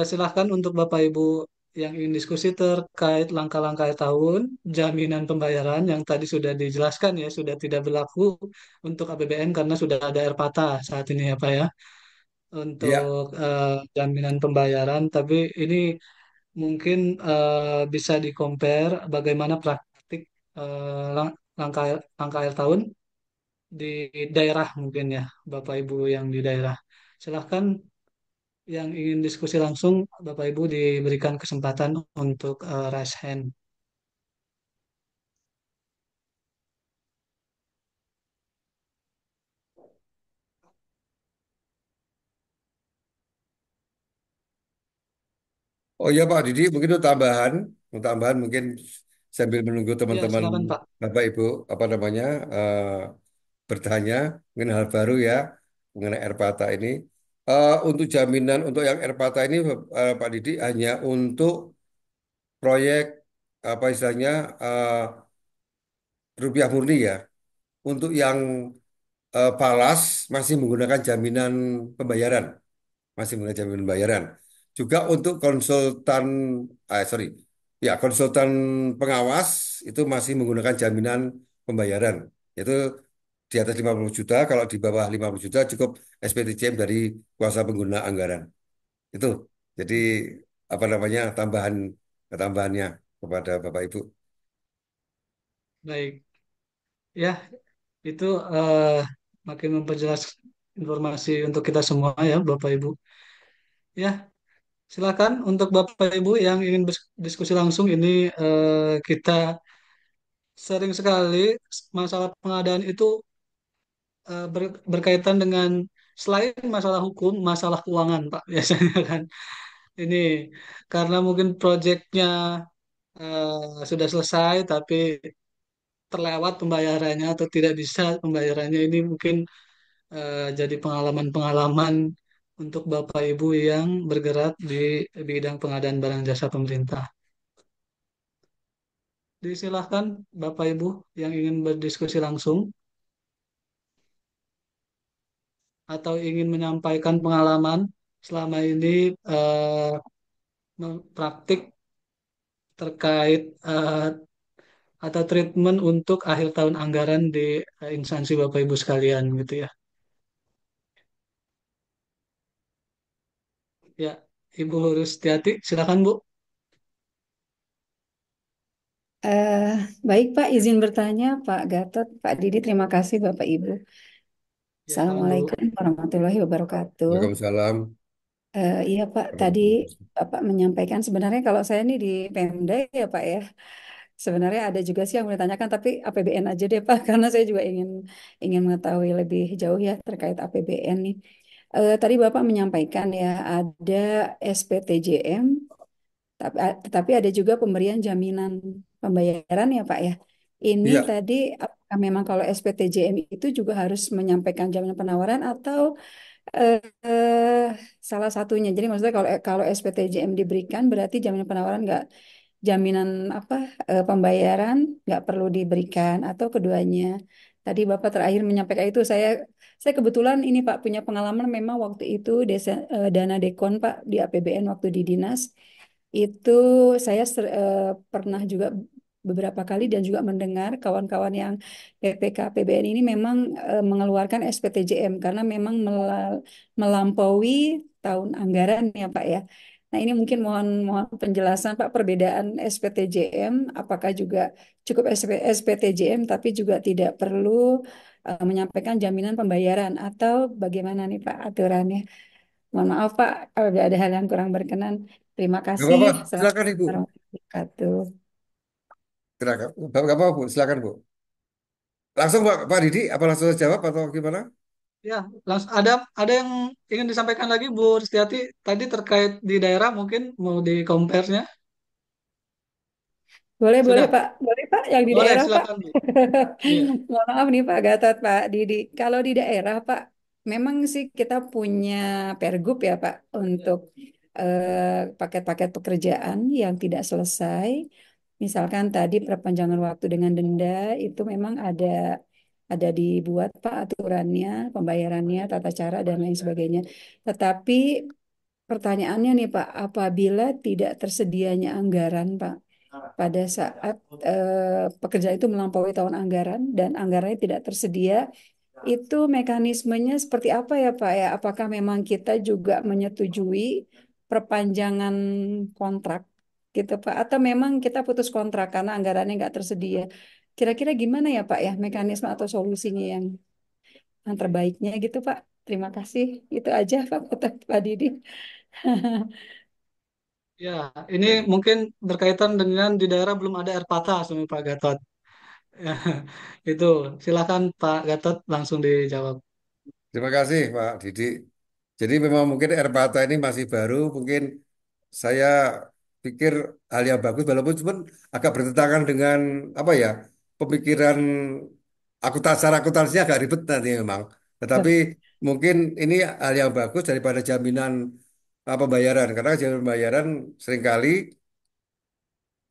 Silahkan untuk Bapak Ibu yang ingin diskusi terkait langkah-langkah tahun jaminan pembayaran yang tadi sudah dijelaskan ya, sudah tidak berlaku untuk APBN karena sudah ada RPATA saat ini ya Pak ya, Ya, untuk jaminan pembayaran. Tapi ini mungkin bisa di-compare bagaimana praktik langkah langkah akhir tahun di daerah mungkin ya, Bapak Ibu yang di daerah. Silahkan yang ingin diskusi langsung, Bapak Ibu diberikan kesempatan untuk raise hand. oh iya Pak Didi, mungkin untuk tambahan mungkin sambil menunggu Ya, teman-teman silakan Pak. Bapak Ibu apa namanya bertanya mungkin hal baru ya mengenai Airpata ini. Untuk jaminan untuk yang Airpata ini Pak Didi hanya untuk proyek apa istilahnya rupiah murni ya. Untuk yang falas masih menggunakan jaminan pembayaran, masih menggunakan jaminan pembayaran. Juga untuk konsultan, sorry, ya konsultan pengawas itu masih menggunakan jaminan pembayaran. Itu di atas 50 juta, kalau di bawah 50 juta cukup SPTJM dari kuasa pengguna anggaran. Itu. Jadi apa namanya tambahannya kepada Bapak Ibu. Baik. Ya, itu eh, makin memperjelas informasi untuk kita semua ya, Bapak Ibu. Ya, silakan untuk Bapak Ibu yang ingin diskusi langsung ini kita sering sekali masalah pengadaan itu berkaitan dengan selain masalah hukum, masalah keuangan, Pak, biasanya kan. Ini karena mungkin proyeknya sudah selesai tapi terlewat pembayarannya atau tidak bisa pembayarannya ini mungkin jadi pengalaman-pengalaman untuk Bapak Ibu yang bergerak di bidang pengadaan barang jasa pemerintah. Disilahkan Bapak Ibu yang ingin berdiskusi langsung atau ingin menyampaikan pengalaman selama ini praktik terkait atau treatment untuk akhir tahun anggaran di instansi Bapak Ibu sekalian gitu ya. Ya, Ibu Rustiati, silakan Bu. Eh, Baik Pak, izin bertanya Pak Gatot, Pak Didi, terima kasih Bapak Ibu. Ya, salam Bu. Assalamualaikum warahmatullahi wabarakatuh. Waalaikumsalam. Iya Pak, tadi Bapak menyampaikan sebenarnya kalau saya ini di Pemda ya Pak ya. Sebenarnya ada juga sih yang mau ditanyakan, tapi APBN aja deh Pak, karena saya juga ingin ingin mengetahui lebih jauh ya terkait APBN nih. Tadi Bapak menyampaikan ya ada SPTJM, tetapi ada juga pemberian jaminan pembayaran ya Pak ya. Ini Iya, tadi apakah memang kalau SPTJM itu juga harus menyampaikan jaminan penawaran atau Eh, eh, salah satunya. Jadi maksudnya kalau kalau SPTJM diberikan berarti jaminan penawaran nggak jaminan apa pembayaran nggak perlu diberikan atau keduanya. Tadi Bapak terakhir menyampaikan itu saya kebetulan ini Pak punya pengalaman memang waktu itu dana dekon Pak di APBN waktu di dinas itu saya pernah juga beberapa kali dan juga mendengar kawan-kawan yang PPK APBN ini memang mengeluarkan SPTJM karena memang melampaui tahun anggaran ya Pak ya. Nah, ini mungkin mohon mohon penjelasan Pak perbedaan SPTJM apakah juga cukup SPTJM tapi juga tidak perlu menyampaikan jaminan pembayaran atau bagaimana nih Pak aturannya? Mohon maaf Pak kalau ada hal yang kurang berkenan. Terima Gak kasih. apa-apa, Selamat silakan Ibu. wabarakatuh. Silakan. Gak apa-apa Bu, silakan Bu. Langsung Pak Didi, apa langsung saya jawab atau gimana? Ya, langsung ada yang ingin disampaikan lagi Bu Ristiati tadi terkait di daerah mungkin mau di compare-nya. Boleh, boleh Sudah, Pak. Boleh Pak, yang di boleh daerah Pak. silakan Bu. Iya. Mohon maaf nih Pak Gatot, Pak Didi. Kalau di daerah Pak, memang sih kita punya pergub ya Pak untuk paket-paket pekerjaan yang tidak selesai. Misalkan tadi perpanjangan waktu dengan denda itu memang ada dibuat Pak aturannya, pembayarannya, tata cara dan lain sebagainya. Tetapi pertanyaannya nih Pak, apabila tidak tersedianya anggaran Pak, pada saat pekerjaan itu melampaui tahun anggaran dan anggarannya tidak tersedia, itu mekanismenya seperti apa ya Pak ya? Apakah memang kita juga menyetujui perpanjangan kontrak gitu Pak? Atau memang kita putus kontrak karena anggarannya nggak tersedia? Kira-kira gimana ya Pak ya mekanisme atau solusinya yang terbaiknya gitu Pak? Terima kasih. Itu aja Pak, Pak Didi. Ya, ini mungkin berkaitan dengan di daerah belum ada air patah sama Pak Gatot. Ya, itu silakan Pak Gatot langsung dijawab. Terima kasih Pak Didi. Jadi memang mungkin air mata ini masih baru, mungkin saya pikir hal yang bagus, walaupun cuman agak bertentangan dengan apa ya pemikiran secara akuntansinya agak ribet nanti memang. Tetapi mungkin ini hal yang bagus daripada jaminan pembayaran, karena jaminan pembayaran seringkali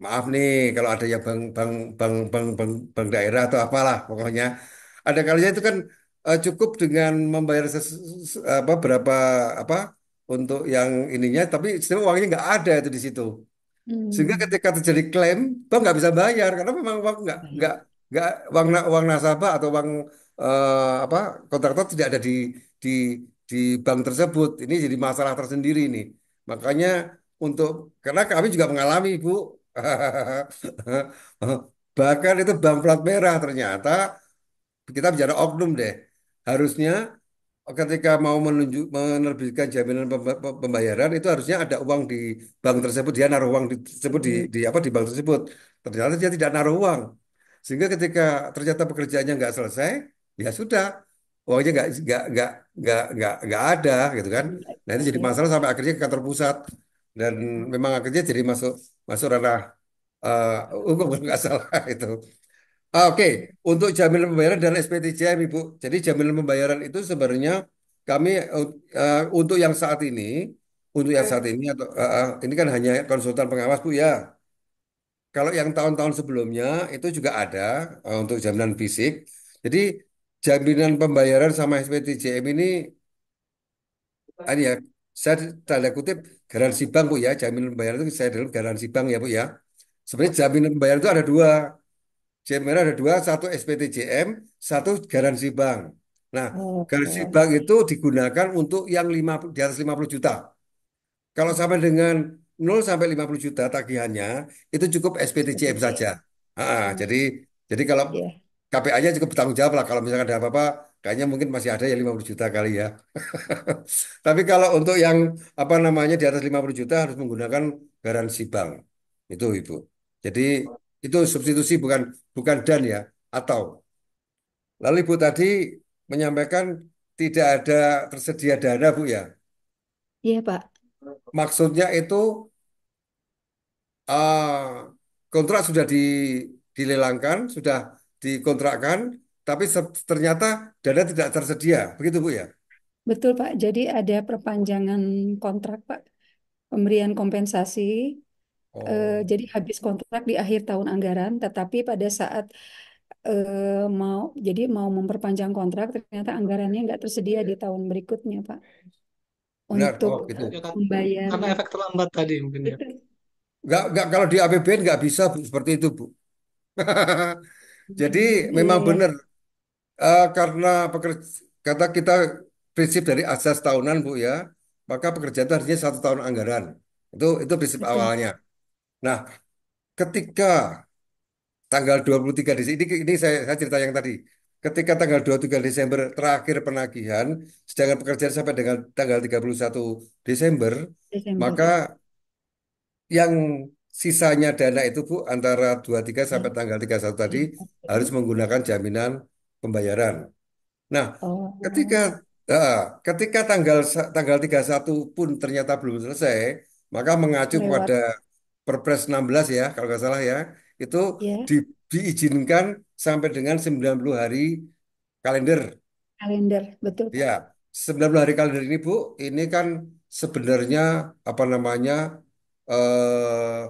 maaf nih kalau ada yang bank daerah atau apalah pokoknya ada kalinya itu kan cukup dengan membayar berapa apa untuk yang ininya tapi sebenarnya uangnya nggak ada itu di situ sehingga Hmm. ketika terjadi klaim bank nggak bisa bayar karena memang uang nggak uang nasabah atau uang apa kontraktor tidak ada di di bank tersebut ini jadi masalah tersendiri nih makanya untuk karena kami juga mengalami Bu bahkan itu bank plat merah ternyata kita bicara oknum deh harusnya ketika mau menerbitkan jaminan pembayaran itu harusnya ada uang di bank tersebut dia naruh uang tersebut Hmm. di apa di bank tersebut ternyata dia tidak naruh uang sehingga ketika ternyata pekerjaannya nggak selesai ya sudah uangnya nggak ada gitu kan nah itu jadi Ya. masalah sampai akhirnya ke kantor pusat dan memang akhirnya jadi masuk masuk ranah eh, hukum kalau nggak salah itu. Oke, untuk jaminan pembayaran dan SPTJM, Ibu. Jadi jaminan pembayaran itu sebenarnya kami untuk yang saat ini, untuk yang saat ini atau ini kan hanya konsultan pengawas, Bu ya. Kalau yang tahun-tahun sebelumnya itu juga ada untuk jaminan fisik. Jadi jaminan pembayaran sama SPTJM ini, ya, saya tanda kutip garansi bank, Bu ya. Jaminan pembayaran itu saya dalam garansi bank ya, Bu ya. Sebenarnya jaminan pembayaran itu ada dua. JMR ada dua, satu SPTJM, satu garansi bank. Nah, garansi Oh, bank itu digunakan untuk yang di atas 50 juta. Kalau sampai dengan 0 sampai 50 juta tagihannya, itu cukup SPTJM saja. SPTJM. Jadi kalau Ya. KPA-nya cukup bertanggung jawab lah. Kalau misalkan ada apa-apa, kayaknya mungkin masih ada ya 50 juta kali ya. Tapi kalau untuk yang apa namanya di atas 50 juta harus menggunakan garansi bank. Itu Ibu. Jadi itu substitusi bukan bukan dan ya atau. Lalu Ibu tadi menyampaikan tidak ada tersedia dana Bu ya. Iya, Pak. Maksudnya itu ah, kontrak sudah dilelangkan, sudah dikontrakkan, tapi ternyata dana tidak tersedia. Begitu Bu ya. Betul Pak. Jadi ada perpanjangan kontrak Pak, pemberian kompensasi. Oh, Jadi habis kontrak di akhir tahun anggaran, tetapi pada saat mau jadi mau memperpanjang kontrak, ternyata anggarannya nggak tersedia di tahun berikutnya Pak benar. untuk Oh, gitu. Ya kan, membayar. karena efek terlambat tadi mungkin ya. Itu. Nggak, kalau di APBN nggak bisa Bu, seperti itu, Bu. Jadi Iya memang iya benar karena pekerja, kata kita prinsip dari asas tahunan Bu ya, maka pekerjaan itu harusnya 1 tahun anggaran. Itu prinsip betul. awalnya. Nah, ketika tanggal 23 Desember, ini saya cerita yang tadi. Ketika tanggal 23 Desember terakhir penagihan, sedangkan pekerjaan sampai dengan tanggal 31 Desember, Desember maka ya. yang sisanya dana itu Bu antara 23 Ya. sampai tanggal 31 tadi harus 31. menggunakan jaminan pembayaran. Nah, ketika Oh, ah, ketika tanggal 31 pun ternyata belum selesai, maka mengacu kepada lewat Perpres 16 ya, kalau nggak salah ya, itu ya di- diizinkan sampai dengan 90 hari kalender. kalender, betul Ya, Pak. 90 hari kalender ini Bu, ini kan sebenarnya apa namanya eh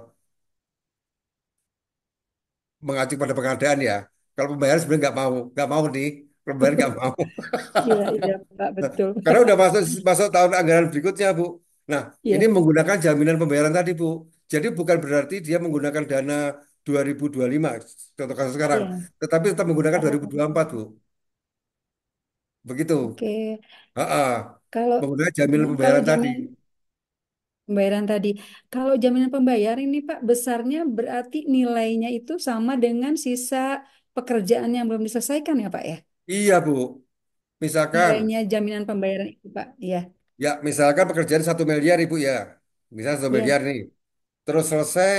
mengacu pada pengadaan ya. Kalau pembayaran sebenarnya nggak mau nih, pembayaran nggak mau. Iya iya Pak, betul Karena Pak. udah masuk masuk tahun anggaran berikutnya, Bu. Nah, ini Iya. menggunakan jaminan pembayaran tadi, Bu. Jadi bukan berarti dia menggunakan dana 2025, contoh kasus sekarang, Iya. tetapi tetap menggunakan Oh, 2024, Bu. Begitu. oke. Ha-ha. Kalau Menggunakan jaminan kalau pembayaran tadi. jaminan pembayaran tadi, kalau jaminan pembayaran ini Pak besarnya berarti nilainya itu sama dengan sisa pekerjaan yang belum diselesaikan ya Pak ya? Iya, Bu. Misalkan, Nilainya jaminan pembayaran itu Pak. Iya. misalkan pekerjaan 1 miliar, Ibu ya. Misalnya 1 miliar Iya. nih. Terus selesai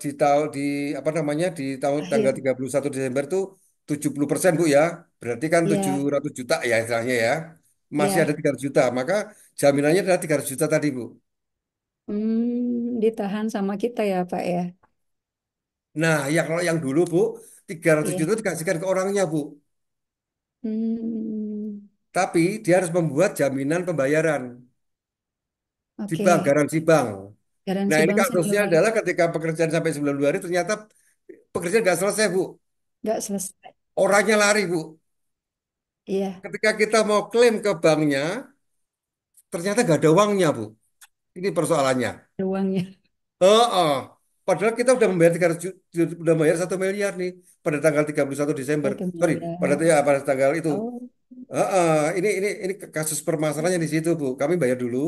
di tahun apa namanya di tahun tanggal Akhir. 31 Desember tuh 70% Bu ya. Berarti kan Iya. 700 juta ya istilahnya ya. Masih ada Iya. 300 juta. Maka jaminannya adalah 300 juta tadi Bu. Ditahan sama kita ya Pak ya. Nah, ya kalau yang dulu Bu 300 Iya. juta dikasihkan ke orangnya Bu. Hmm, Tapi dia harus membuat jaminan pembayaran di bank, oke. garansi bank. Nah Garansi ini bank kasusnya senilai adalah ketika pekerjaan sampai 90 hari ternyata pekerjaan nggak selesai Bu. nggak selesai. Orangnya lari Bu. Iya, Ketika kita mau klaim ke banknya, ternyata nggak ada uangnya, Bu. Ini persoalannya. ada uangnya. Oh, oh. Padahal kita udah membayar 300 udah bayar 1 miliar nih pada tanggal 31 Desember. Satu Sorry, pada miliar. ya pada tanggal itu. Oh, Ini kasus permasalahannya di situ, Bu. Kami bayar dulu,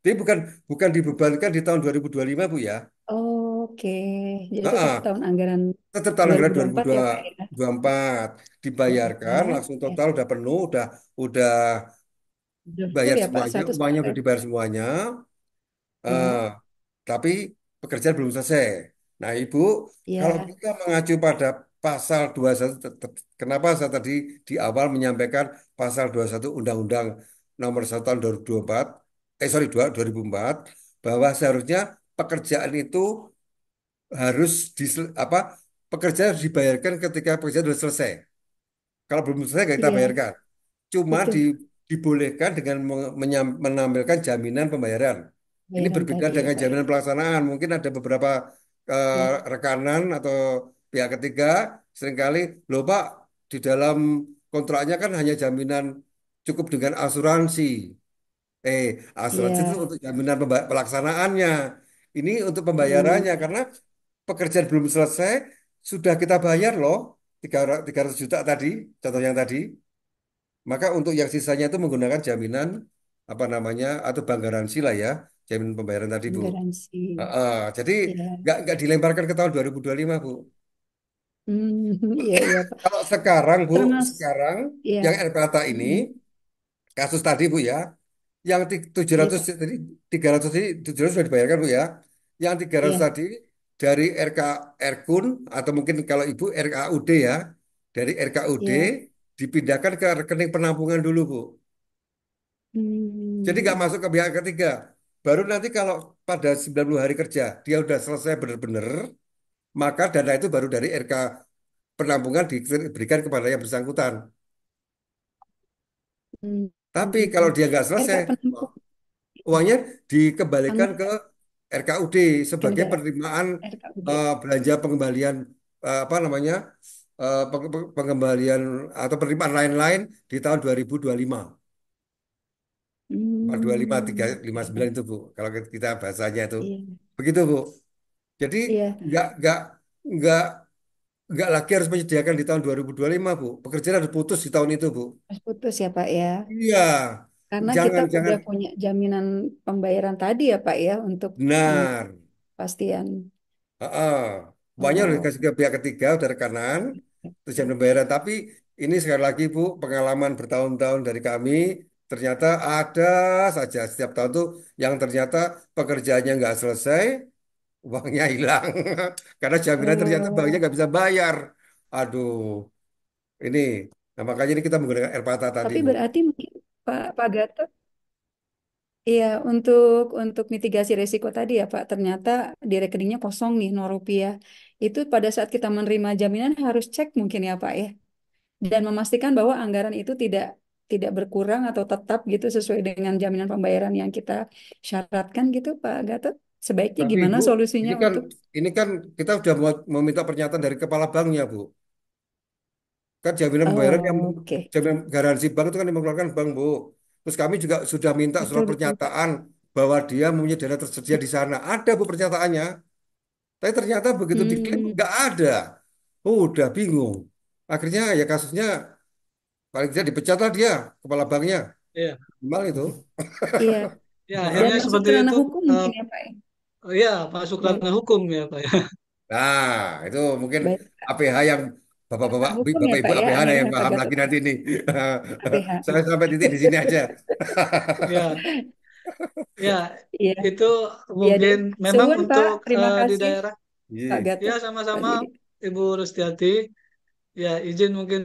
tapi bukan bukan dibebankan di tahun 2025, Bu ya. oke. Jadi tetap Heeh. tahun anggaran Tetap tahun dua ribu anggaran dua puluh empat ya Pak ya. 2024 dibayarkan 24, langsung ya. total udah penuh, udah Udah full bayar ya Pak, semuanya, satu uangnya udah semester. dibayar semuanya. Ya, Eh, tapi pekerjaan belum selesai. Nah, Ibu, kalau ya, kita mengacu pada pasal 21, kenapa saya tadi di awal menyampaikan pasal 21 Undang-Undang Nomor 1 Tahun 2024, sorry, 2004, bahwa seharusnya pekerjaan itu harus apa? Pekerjaan harus dibayarkan ketika pekerjaan sudah selesai. Kalau belum selesai, nggak kita iya, bayarkan. Cuma betul. dibolehkan dengan menampilkan jaminan pembayaran. Ini Bayaran berbeda tadi ya dengan Pak ya. jaminan pelaksanaan. Mungkin ada beberapa Ya, rekanan atau pihak ketiga seringkali, loh Pak, di dalam kontraknya kan hanya jaminan cukup dengan asuransi. Eh, asuransi itu iya, untuk jaminan pelaksanaannya. Ini untuk pembayarannya hmm, karena pekerjaan belum selesai, sudah kita bayar loh 300 juta tadi, contoh yang tadi. Maka untuk yang sisanya itu menggunakan jaminan apa namanya atau bank garansi lah ya, jaminan pembayaran tadi Bu. garansi. Jadi Ya, nggak dilemparkan ke tahun 2025 Bu. iya, iya Pak. Kalau sekarang Bu, Termas, sekarang iya, yang RPATA ini hmm, kasus tadi Bu ya, yang iya 700 Pak. tadi 300 tadi 700 sudah dibayarkan Bu ya. Yang 300 Iya, tadi dari RK Erkun atau mungkin kalau Ibu RKUD ya, dari RKUD iya. dipindahkan ke rekening penampungan dulu Bu. Jadi nggak Hmm, masuk ke pihak ketiga. Baru nanti kalau pada 90 hari kerja dia udah selesai benar-benar, maka dana itu baru dari RK penampungan diberikan kepada yang bersangkutan. Tapi kalau Hmm. dia nggak selesai, RK penampung uangnya dikembalikan ke anggaran RKUD sebagai kendaraan penerimaan RKUD. belanja pengembalian apa namanya pengembalian atau penerimaan lain-lain di tahun 2025. 25 Hmm. 359 itu Bu. Kalau kita bahasanya itu. Iya, Begitu Bu. Jadi iya, nggak nggak nggak lagi harus menyediakan di tahun 2025 Bu. Pekerjaan harus putus di tahun itu Bu. harus putus ya Pak ya. Iya. Karena kita Jangan jangan udah punya jaminan pembayaran tadi ya Pak ya untuk benar. pastian. Heeh. Uangnya udah Oh, dikasih ke pihak ketiga, udah rekanan, terus jam pembayaran. Tapi ini sekali lagi Bu, pengalaman bertahun-tahun dari kami, ternyata ada saja setiap tahun tuh yang ternyata pekerjaannya nggak selesai, uangnya hilang. Karena jaminan ternyata banknya oh. nggak bisa bayar. Aduh, ini. Nah makanya ini kita menggunakan Erpata tadi Tapi Bu. berarti mungkin Pak Gatot, iya untuk mitigasi risiko tadi ya Pak, ternyata di rekeningnya kosong nih 0 rupiah. Itu pada saat kita menerima jaminan harus cek mungkin ya Pak ya, dan memastikan bahwa anggaran itu tidak tidak berkurang atau tetap gitu sesuai dengan jaminan pembayaran yang kita syaratkan gitu Pak Gatot. Sebaiknya Tapi gimana Bu, solusinya ini kan untuk ini kan kita sudah mau meminta pernyataan dari kepala banknya Bu. Kan jaminan pembayaran yang oh, oke. jaminan garansi bank itu kan yang mengeluarkan bank, Bu. Terus kami juga sudah minta surat Betul betul Pak. pernyataan bahwa dia mempunyai dana tersedia di sana. Ada, Bu, pernyataannya. Tapi ternyata begitu diklaim Hmm, nggak ada. Udah bingung. Akhirnya ya kasusnya paling tidak dipecatlah dia, kepala banknya. Iya, Gimana itu? iya. ya Dan akhirnya masuk seperti ke ranah itu. hukum eh, mungkin ya Pak ya. ya masuk ranah hukum ya Pak ya. Nah, itu mungkin Baik. APH yang Ranah bapak-bapak, hukum ya bapak ibu Pak ya, APH lah yang akhirnya Pak paham lagi Gatot. nanti ini. APH. Saya sampai titik di sini aja. Ya, ya Iya, itu iya deh. mungkin memang Suwun Pak, untuk terima di kasih daerah. Pak Iya. Ya Gatot, Pak sama-sama Didi. Ibu Rustiati. Ya izin mungkin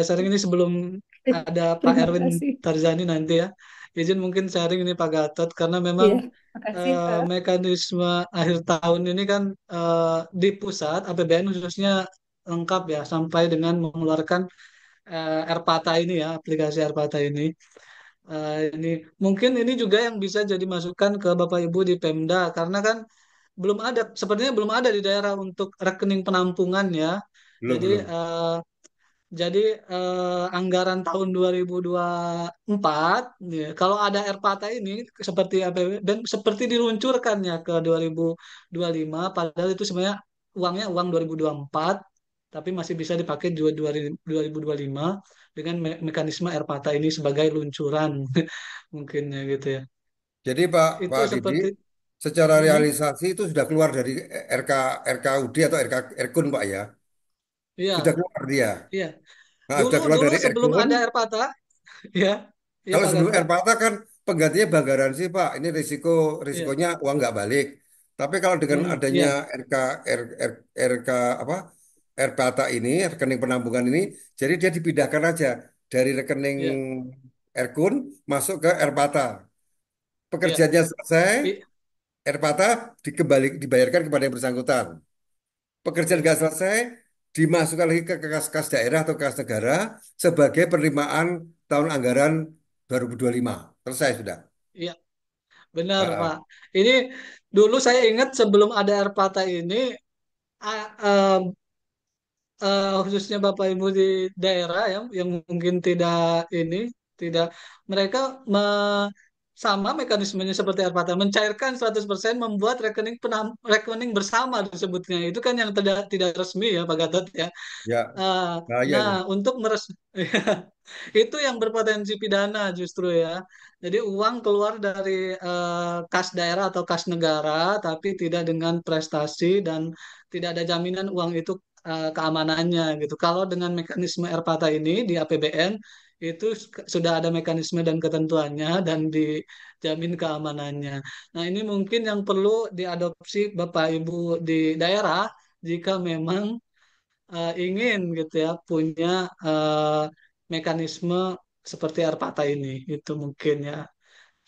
sharing ini sebelum ada Pak Terima Erwin kasih. Tarzani nanti ya. Izin mungkin sharing ini Pak Gatot karena memang Iya, makasih Pak. mekanisme akhir tahun ini kan di pusat APBN khususnya lengkap ya sampai dengan mengeluarkan Airpata ini ya, aplikasi Airpata ini. Ini mungkin ini juga yang bisa jadi masukan ke Bapak Ibu di Pemda karena kan belum ada, sepertinya belum ada di daerah untuk rekening penampungan ya. Belum, Jadi belum. jadi anggaran tahun 2024 ya, kalau ada Airpata ini seperti APB dan seperti diluncurkan ya ke 2025 padahal itu sebenarnya uangnya uang 2024 tapi masih bisa dipakai di 2025 dengan mekanisme Airpata ini sebagai luncuran mungkinnya gitu ya. Jadi Pak Itu Pak Didi, seperti secara hmm, realisasi itu sudah keluar dari RK RKUD atau RK Erkun Pak ya? Sudah iya, keluar dia. iya. Nah, Dulu sudah keluar dulu dari sebelum Erkun. ada Airpata ya. Iya Kalau Pak sebelum Gatot. Erpata kan penggantinya bank garansi Pak. Ini Iya. risikonya uang nggak balik. Tapi kalau dengan adanya Iya, RK RK apa Erpata ini rekening penampungan ini, jadi dia dipindahkan aja dari rekening iya, Erkun masuk ke Erpata. iya. Pekerjaannya selesai, I- Erpata dibayarkan kepada yang bersangkutan. Pekerjaan Iya, nggak selesai, dimasukkan lagi ke kas daerah atau kas negara sebagai penerimaan tahun anggaran 2025. Selesai sudah. iya, benar, Ah, Pak. Ini dulu saya ingat sebelum ada Airpata ini, a- eh, khususnya Bapak Ibu di daerah ya, yang mungkin tidak ini, tidak mereka sama mekanismenya seperti Airpata, mencairkan 100% membuat rekening bersama disebutnya. Itu kan yang tidak resmi ya, Pak Gatot ya. ya, Eh, bahaya nah, itu. untuk itu yang berpotensi pidana justru ya. Jadi uang keluar dari kas daerah atau kas negara, tapi tidak dengan prestasi dan tidak ada jaminan uang itu keamanannya gitu. Kalau dengan mekanisme Erpata ini di APBN itu sudah ada mekanisme dan ketentuannya dan dijamin keamanannya. Nah, ini mungkin yang perlu diadopsi Bapak Ibu di daerah jika memang ingin gitu ya punya eh, mekanisme seperti Arpata ini itu mungkin ya.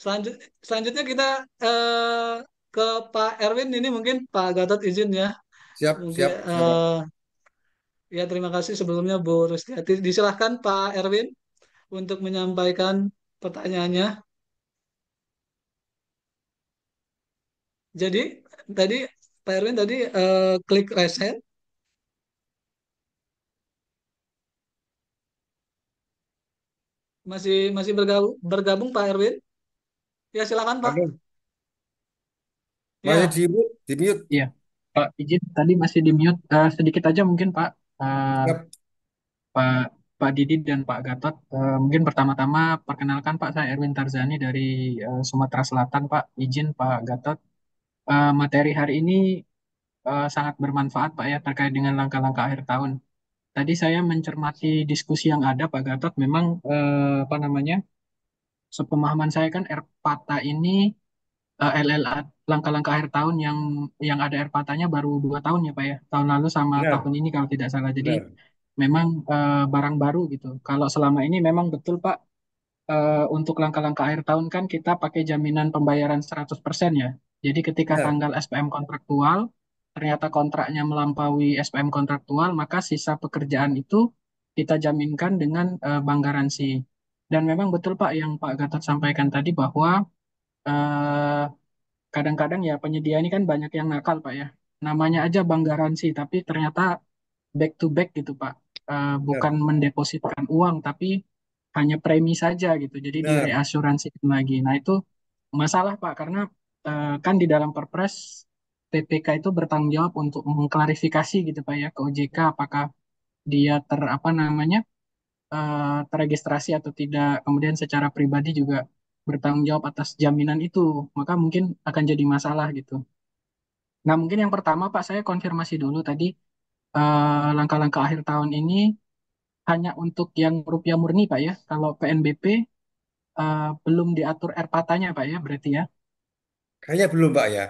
Selanjut, selanjutnya kita eh, ke Pak Erwin ini mungkin Pak Gatot izin ya Siap, mungkin siap, siap, Pak. ya terima kasih sebelumnya Bu Rustiati. Disilahkan Pak Erwin untuk menyampaikan. pertanyaannya. Jadi tadi Pak Erwin tadi klik reset, masih masih bergabung bergabung Pak Erwin? Ya silakan Pak. Aduh, masih Ya, di mute. Iya, Pak izin tadi masih di mute. Sedikit aja mungkin Pak, eh, Yap. Pak Pak Didi dan Pak Gatot. Mungkin pertama-tama perkenalkan Pak, saya Erwin Tarzani dari Sumatera Selatan Pak. Izin Pak Gatot. Materi hari ini sangat bermanfaat Pak ya terkait dengan langkah-langkah akhir tahun. Tadi saya mencermati diskusi yang ada Pak Gatot. Memang apa namanya? Sepemahaman saya kan Erpata ini LLA langkah-langkah akhir tahun yang ada Erpatanya baru 2 tahun ya Pak ya, tahun lalu sama tahun Benar, ini kalau tidak salah. Jadi benar. memang barang baru gitu. Kalau selama ini memang betul Pak, untuk langkah-langkah akhir tahun kan kita pakai jaminan pembayaran 100% ya. Jadi ketika Benar. tanggal SPM kontraktual ternyata kontraknya melampaui SPM kontraktual, maka sisa pekerjaan itu kita jaminkan dengan bank garansi. Dan memang betul Pak yang Pak Gatot sampaikan tadi bahwa eh, kadang-kadang ya penyedia ini kan banyak yang nakal Pak ya. Namanya aja bank garansi, tapi ternyata back to back gitu Pak. Bukan Benar. mendepositkan uang, tapi hanya premi saja gitu. Jadi Benar. direasuransi lagi. Nah itu masalah Pak, karena kan di dalam Perpres PPK itu bertanggung jawab untuk mengklarifikasi gitu Pak ya ke OJK apakah dia apa namanya terregistrasi atau tidak. Kemudian secara pribadi juga bertanggung jawab atas jaminan itu. Maka mungkin akan jadi masalah gitu. Nah, mungkin yang pertama Pak, saya konfirmasi dulu tadi langkah-langkah akhir tahun ini hanya untuk yang rupiah murni Pak ya. Kalau PNBP belum diatur RPATA-nya Pak ya, berarti ya. Kayaknya belum, Pak ya.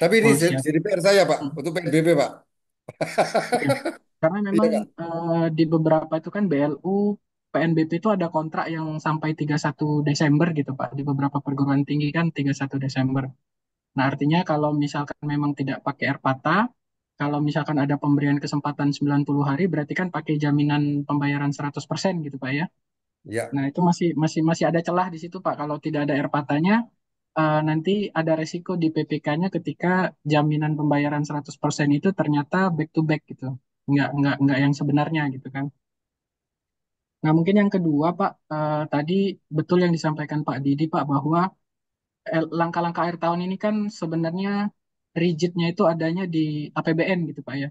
Tapi ini Oh siap. jadi PR saya, Pak, Hmm, untuk PNBP, Pak. iya. Karena Iya, memang Kak. di beberapa itu kan BLU, PNBP itu ada kontrak yang sampai 31 Desember gitu Pak. Di beberapa perguruan tinggi kan 31 Desember. Nah, artinya kalau misalkan memang tidak pakai RPATA, kalau misalkan ada pemberian kesempatan 90 hari, berarti kan pakai jaminan pembayaran 100% gitu Pak ya. Iya, Nah, itu masih masih masih ada celah di situ Pak. Kalau tidak ada RPATA-nya, nanti ada resiko di PPK-nya ketika jaminan pembayaran 100% itu ternyata back to back gitu. Nggak yang sebenarnya gitu kan. Nah, mungkin yang kedua Pak, tadi betul yang disampaikan Pak Didi Pak bahwa langkah-langkah akhir tahun ini kan sebenarnya rigidnya itu adanya di APBN gitu Pak ya.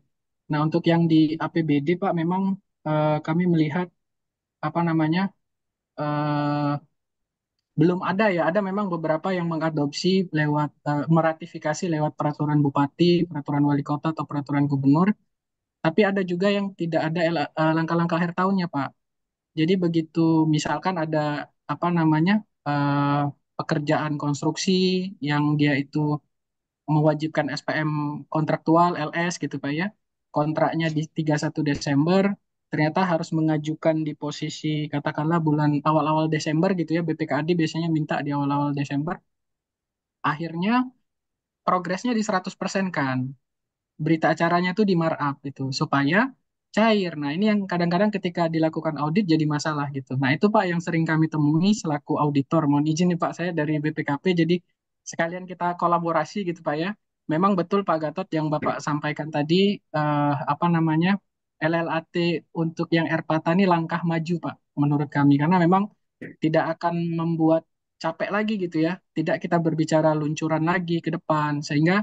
Nah, untuk yang di APBD Pak memang kami melihat apa namanya eh, belum ada ya. Ada memang beberapa yang mengadopsi lewat meratifikasi lewat peraturan bupati, peraturan wali kota atau peraturan gubernur. Tapi ada juga yang tidak ada langkah-langkah akhir tahunnya Pak. Jadi begitu misalkan ada apa namanya eh, pekerjaan konstruksi yang dia itu mewajibkan SPM kontraktual LS gitu Pak ya. Kontraknya di 31 Desember, ternyata harus mengajukan di posisi katakanlah bulan awal-awal Desember gitu ya. BPKAD biasanya minta di awal-awal Desember. Akhirnya progresnya di 100% kan. Berita acaranya tuh di markup gitu supaya cair. Nah, ini yang kadang-kadang ketika dilakukan audit jadi masalah gitu. Nah, itu Pak yang sering kami temui selaku auditor. Mohon izin nih Pak, saya dari BPKP jadi sekalian kita kolaborasi gitu Pak ya. Memang betul Pak Gatot yang Bapak sampaikan tadi apa namanya LLAT untuk yang Erpata ini langkah maju Pak menurut kami karena memang tidak akan membuat capek lagi gitu ya. Tidak kita berbicara luncuran lagi ke depan sehingga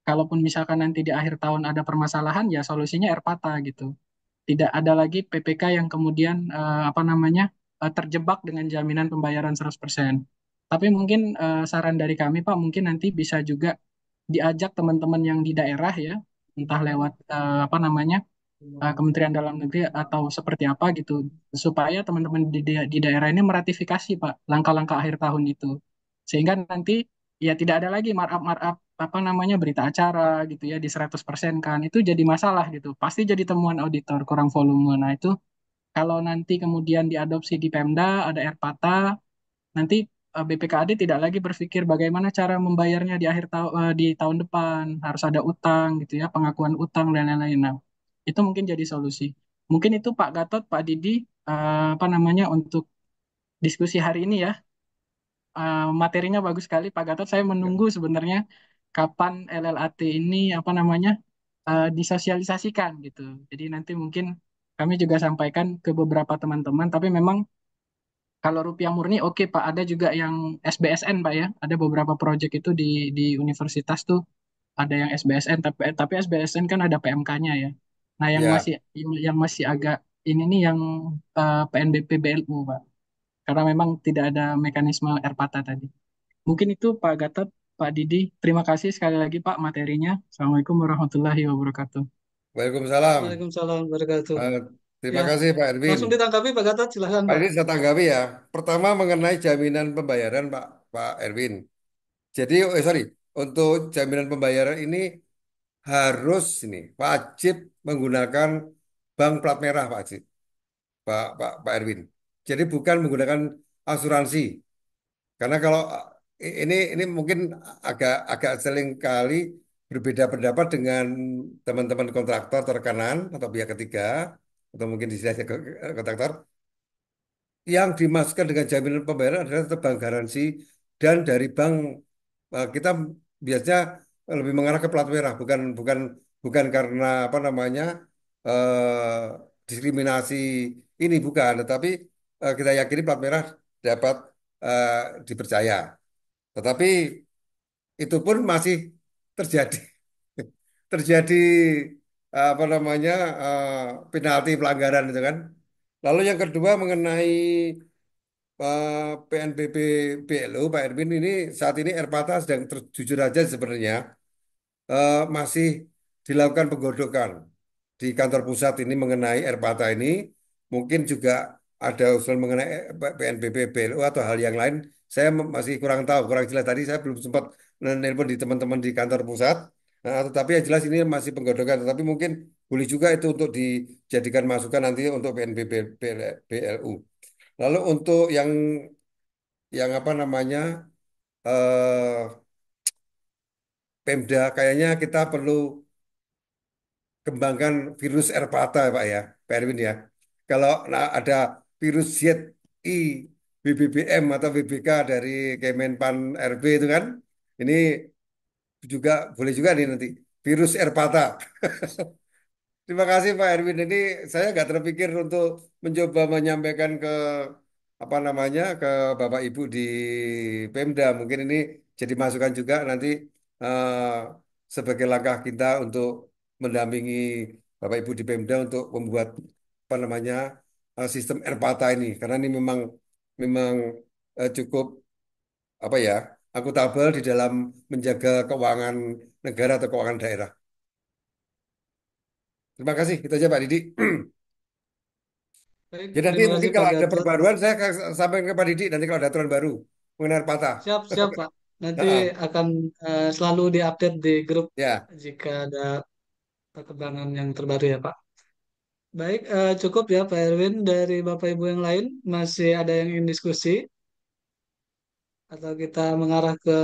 kalaupun misalkan nanti di akhir tahun ada permasalahan, ya solusinya Erpata gitu. Tidak ada lagi PPK yang kemudian apa namanya terjebak dengan jaminan pembayaran 100%. Tapi mungkin saran dari kami Pak, mungkin nanti bisa juga diajak teman-teman yang di daerah ya, entah lewat apa namanya Kementerian Dalam Negeri atau seperti apa gitu, supaya teman-teman di daerah ini meratifikasi Pak langkah-langkah akhir tahun itu, sehingga nanti ya tidak ada lagi markup-markup apa namanya berita acara gitu ya di 100% kan itu jadi masalah gitu, pasti jadi temuan auditor kurang volume. Nah itu kalau nanti kemudian diadopsi di Pemda ada Erpata, nanti BPKAD tidak lagi berpikir bagaimana cara membayarnya di di tahun depan, harus ada utang gitu ya, pengakuan utang dan lain-lain. Nah, itu mungkin jadi solusi. Mungkin itu Pak Gatot, Pak Didi, apa namanya untuk diskusi hari ini ya. materinya bagus sekali Pak Gatot. Saya menunggu sebenarnya kapan LLAT ini apa namanya disosialisasikan gitu. Jadi nanti mungkin kami juga sampaikan ke beberapa teman-teman. Tapi memang kalau rupiah murni oke Pak. Ada juga yang SBSN Pak ya. Ada beberapa proyek itu di universitas tuh ada yang SBSN. Tapi SBSN kan ada PMK-nya ya. Nah Ya, yang masih agak ini nih yang PNBP BLU Pak. Karena memang tidak ada mekanisme RPATA tadi. Mungkin itu Pak Gatot, Pak Didi. Terima kasih sekali lagi Pak materinya. Assalamualaikum warahmatullahi wabarakatuh. Waalaikumsalam. Waalaikumsalam warahmatullahi wabarakatuh. Eh, Ya, terima kasih Pak Erwin. langsung ditanggapi Pak Gatot, silahkan Pak Pak. ini saya tanggapi ya. Pertama mengenai jaminan pembayaran Pak Erwin. Jadi, sorry, untuk jaminan pembayaran ini harus ini wajib menggunakan bank plat merah Pak Haji, Pak Erwin. Jadi bukan menggunakan asuransi. Karena kalau ini mungkin agak agak sering kali berbeda pendapat dengan teman-teman kontraktor atau rekanan atau pihak ketiga atau mungkin di sini kontraktor yang dimasukkan dengan jaminan pembayaran adalah tetap bank garansi dan dari bank kita biasanya lebih mengarah ke plat merah bukan bukan bukan karena apa namanya diskriminasi ini bukan tetapi kita yakini plat merah dapat eh, dipercaya. Tetapi itu pun masih terjadi terjadi apa namanya penalti pelanggaran itu kan. Lalu yang kedua mengenai PNBP BLU Pak Erwin ini saat ini Erpata sedang jujur aja sebenarnya masih dilakukan penggodokan di kantor pusat ini mengenai Erpata ini. Mungkin juga ada usul mengenai PNBP BLU atau hal yang lain. Saya masih kurang tahu, kurang jelas. Tadi saya belum sempat nelpon di teman-teman di kantor pusat. Nah, tetapi yang jelas ini masih penggodokan. Tetapi mungkin boleh juga itu untuk dijadikan masukan nanti untuk PNBP BLU. Lalu untuk yang apa namanya eh Pemda kayaknya kita perlu kembangkan virus Erpata Pak ya, Pak Erwin ya. Kalau ada virus ZI, BBBM atau BBK dari Kemenpan RB itu kan, ini juga boleh juga nih nanti virus Erpata. Terima kasih Pak Erwin. Ini saya nggak terpikir untuk mencoba menyampaikan ke apa namanya ke Bapak Ibu di Pemda. Mungkin ini jadi masukan juga nanti eh, sebagai langkah kita untuk mendampingi Bapak Ibu di Pemda untuk membuat apa namanya sistem Erpata ini. Karena ini memang memang cukup apa ya akuntabel di dalam menjaga keuangan negara atau keuangan daerah. Terima kasih. Itu aja Pak Didi. Baik, Jadi nanti terima mungkin kasih kalau Pak ada Gatot. perbaruan saya akan sampaikan ke Pak Didi nanti kalau ada aturan baru mengenai patah. Siap, siap Pak. Nanti Ya, akan selalu diupdate di grup ya, jika ada perkembangan yang terbaru ya Pak. Baik, cukup ya Pak Erwin. Dari Bapak Ibu yang lain, masih ada yang ingin diskusi? Atau kita mengarah ke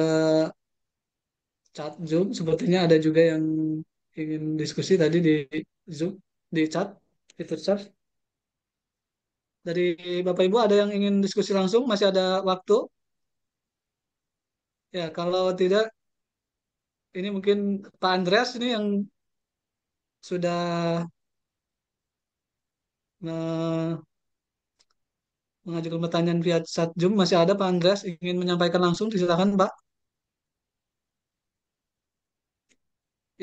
chat Zoom? Sepertinya ada juga yang ingin diskusi tadi di Zoom, di chat, fitur chat. Dari Bapak Ibu ada yang ingin diskusi langsung? Masih ada waktu? Ya, kalau tidak, ini mungkin Pak Andreas ini yang sudah me- mengajukan pertanyaan via chat Zoom. Masih ada Pak Andreas ingin menyampaikan langsung? Silakan Pak.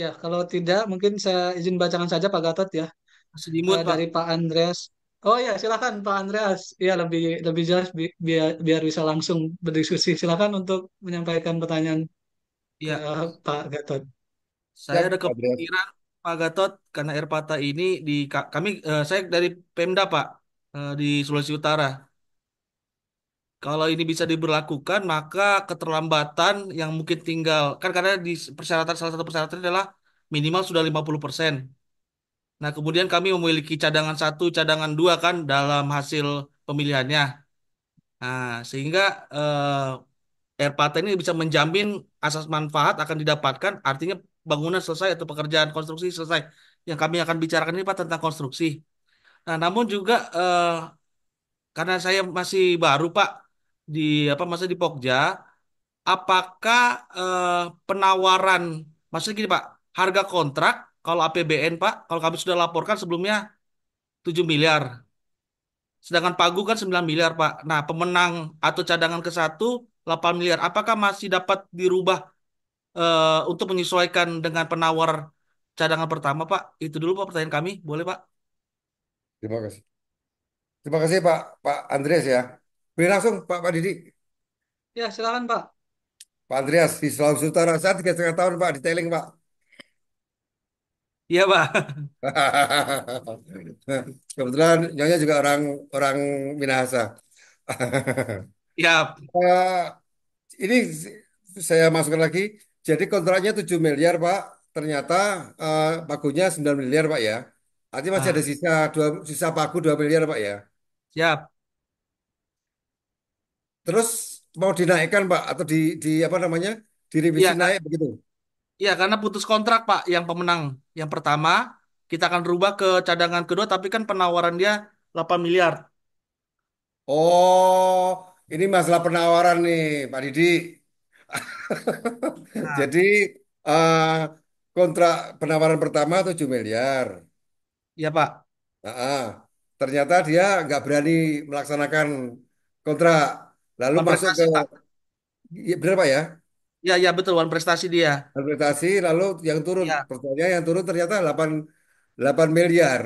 Ya, kalau tidak, mungkin saya izin bacakan saja Pak Gatot ya. Masih di mute, Pak. Dari Pak Andreas. Oh ya, silakan Pak Andreas. Ya, lebih lebih jelas biar biar bisa langsung berdiskusi. Silakan untuk menyampaikan pertanyaan ke Iya, Pak Gatot. saya siap, ada Pak Andreas. kepikiran Pak Gatot karena Erpata ini kami saya dari Pemda, Pak, di Sulawesi Utara. Kalau ini bisa diberlakukan, maka keterlambatan yang mungkin tinggal kan karena di persyaratan salah satu persyaratan adalah minimal sudah 50%. Nah, kemudian kami memiliki cadangan satu, cadangan dua kan dalam hasil pemilihannya. Nah, sehingga Airpata ini bisa menjamin asas manfaat akan didapatkan, artinya bangunan selesai atau pekerjaan konstruksi selesai. Yang kami akan bicarakan ini Pak tentang konstruksi. Nah, namun juga karena saya masih baru Pak, di apa masa di Pokja, apakah eh, penawaran, maksudnya gini Pak, harga kontrak kalau APBN Pak, kalau kami sudah laporkan sebelumnya 7 miliar, sedangkan Pagu kan 9 miliar Pak. Nah, pemenang atau cadangan ke satu 8 miliar, apakah masih dapat dirubah untuk menyesuaikan dengan penawar cadangan pertama Pak? Itu dulu Pak pertanyaan kami, boleh Pak? Terima kasih. Terima kasih Pak Pak Andreas ya. Beri langsung Pak Didi. Ya, silakan Pak. Pak Andreas di Sulawesi Utara saya 3,5 tahun Pak detailing Pak. Iya Pak. Kebetulan Nyonya juga orang orang Minahasa. Ya, Eh, ini saya masukkan lagi. Jadi kontraknya 7 miliar Pak. Ternyata pagunya 9 miliar Pak ya. Artinya masih ada ah, sisa pagu 2 miliar Pak ya. siap. Terus mau dinaikkan Pak atau di apa namanya? Direvisi Iya, naik begitu. iya, karena putus kontrak, Pak, yang pemenang. Yang pertama, kita akan rubah ke cadangan kedua, tapi kan penawaran dia 8 miliar. Oh, ini masalah penawaran nih Pak Didi. Nah, Jadi eh, kontrak penawaran pertama 7 miliar. iya, Pak. Nah, ternyata dia nggak berani melaksanakan kontrak. Lalu One masuk ke, prestasi, Pak. ya, benar Pak ya, Iya, iya, betul, one prestasi dia. interpretasi lalu yang turun. Iya, Pertanyaannya yang turun ternyata 8 miliar.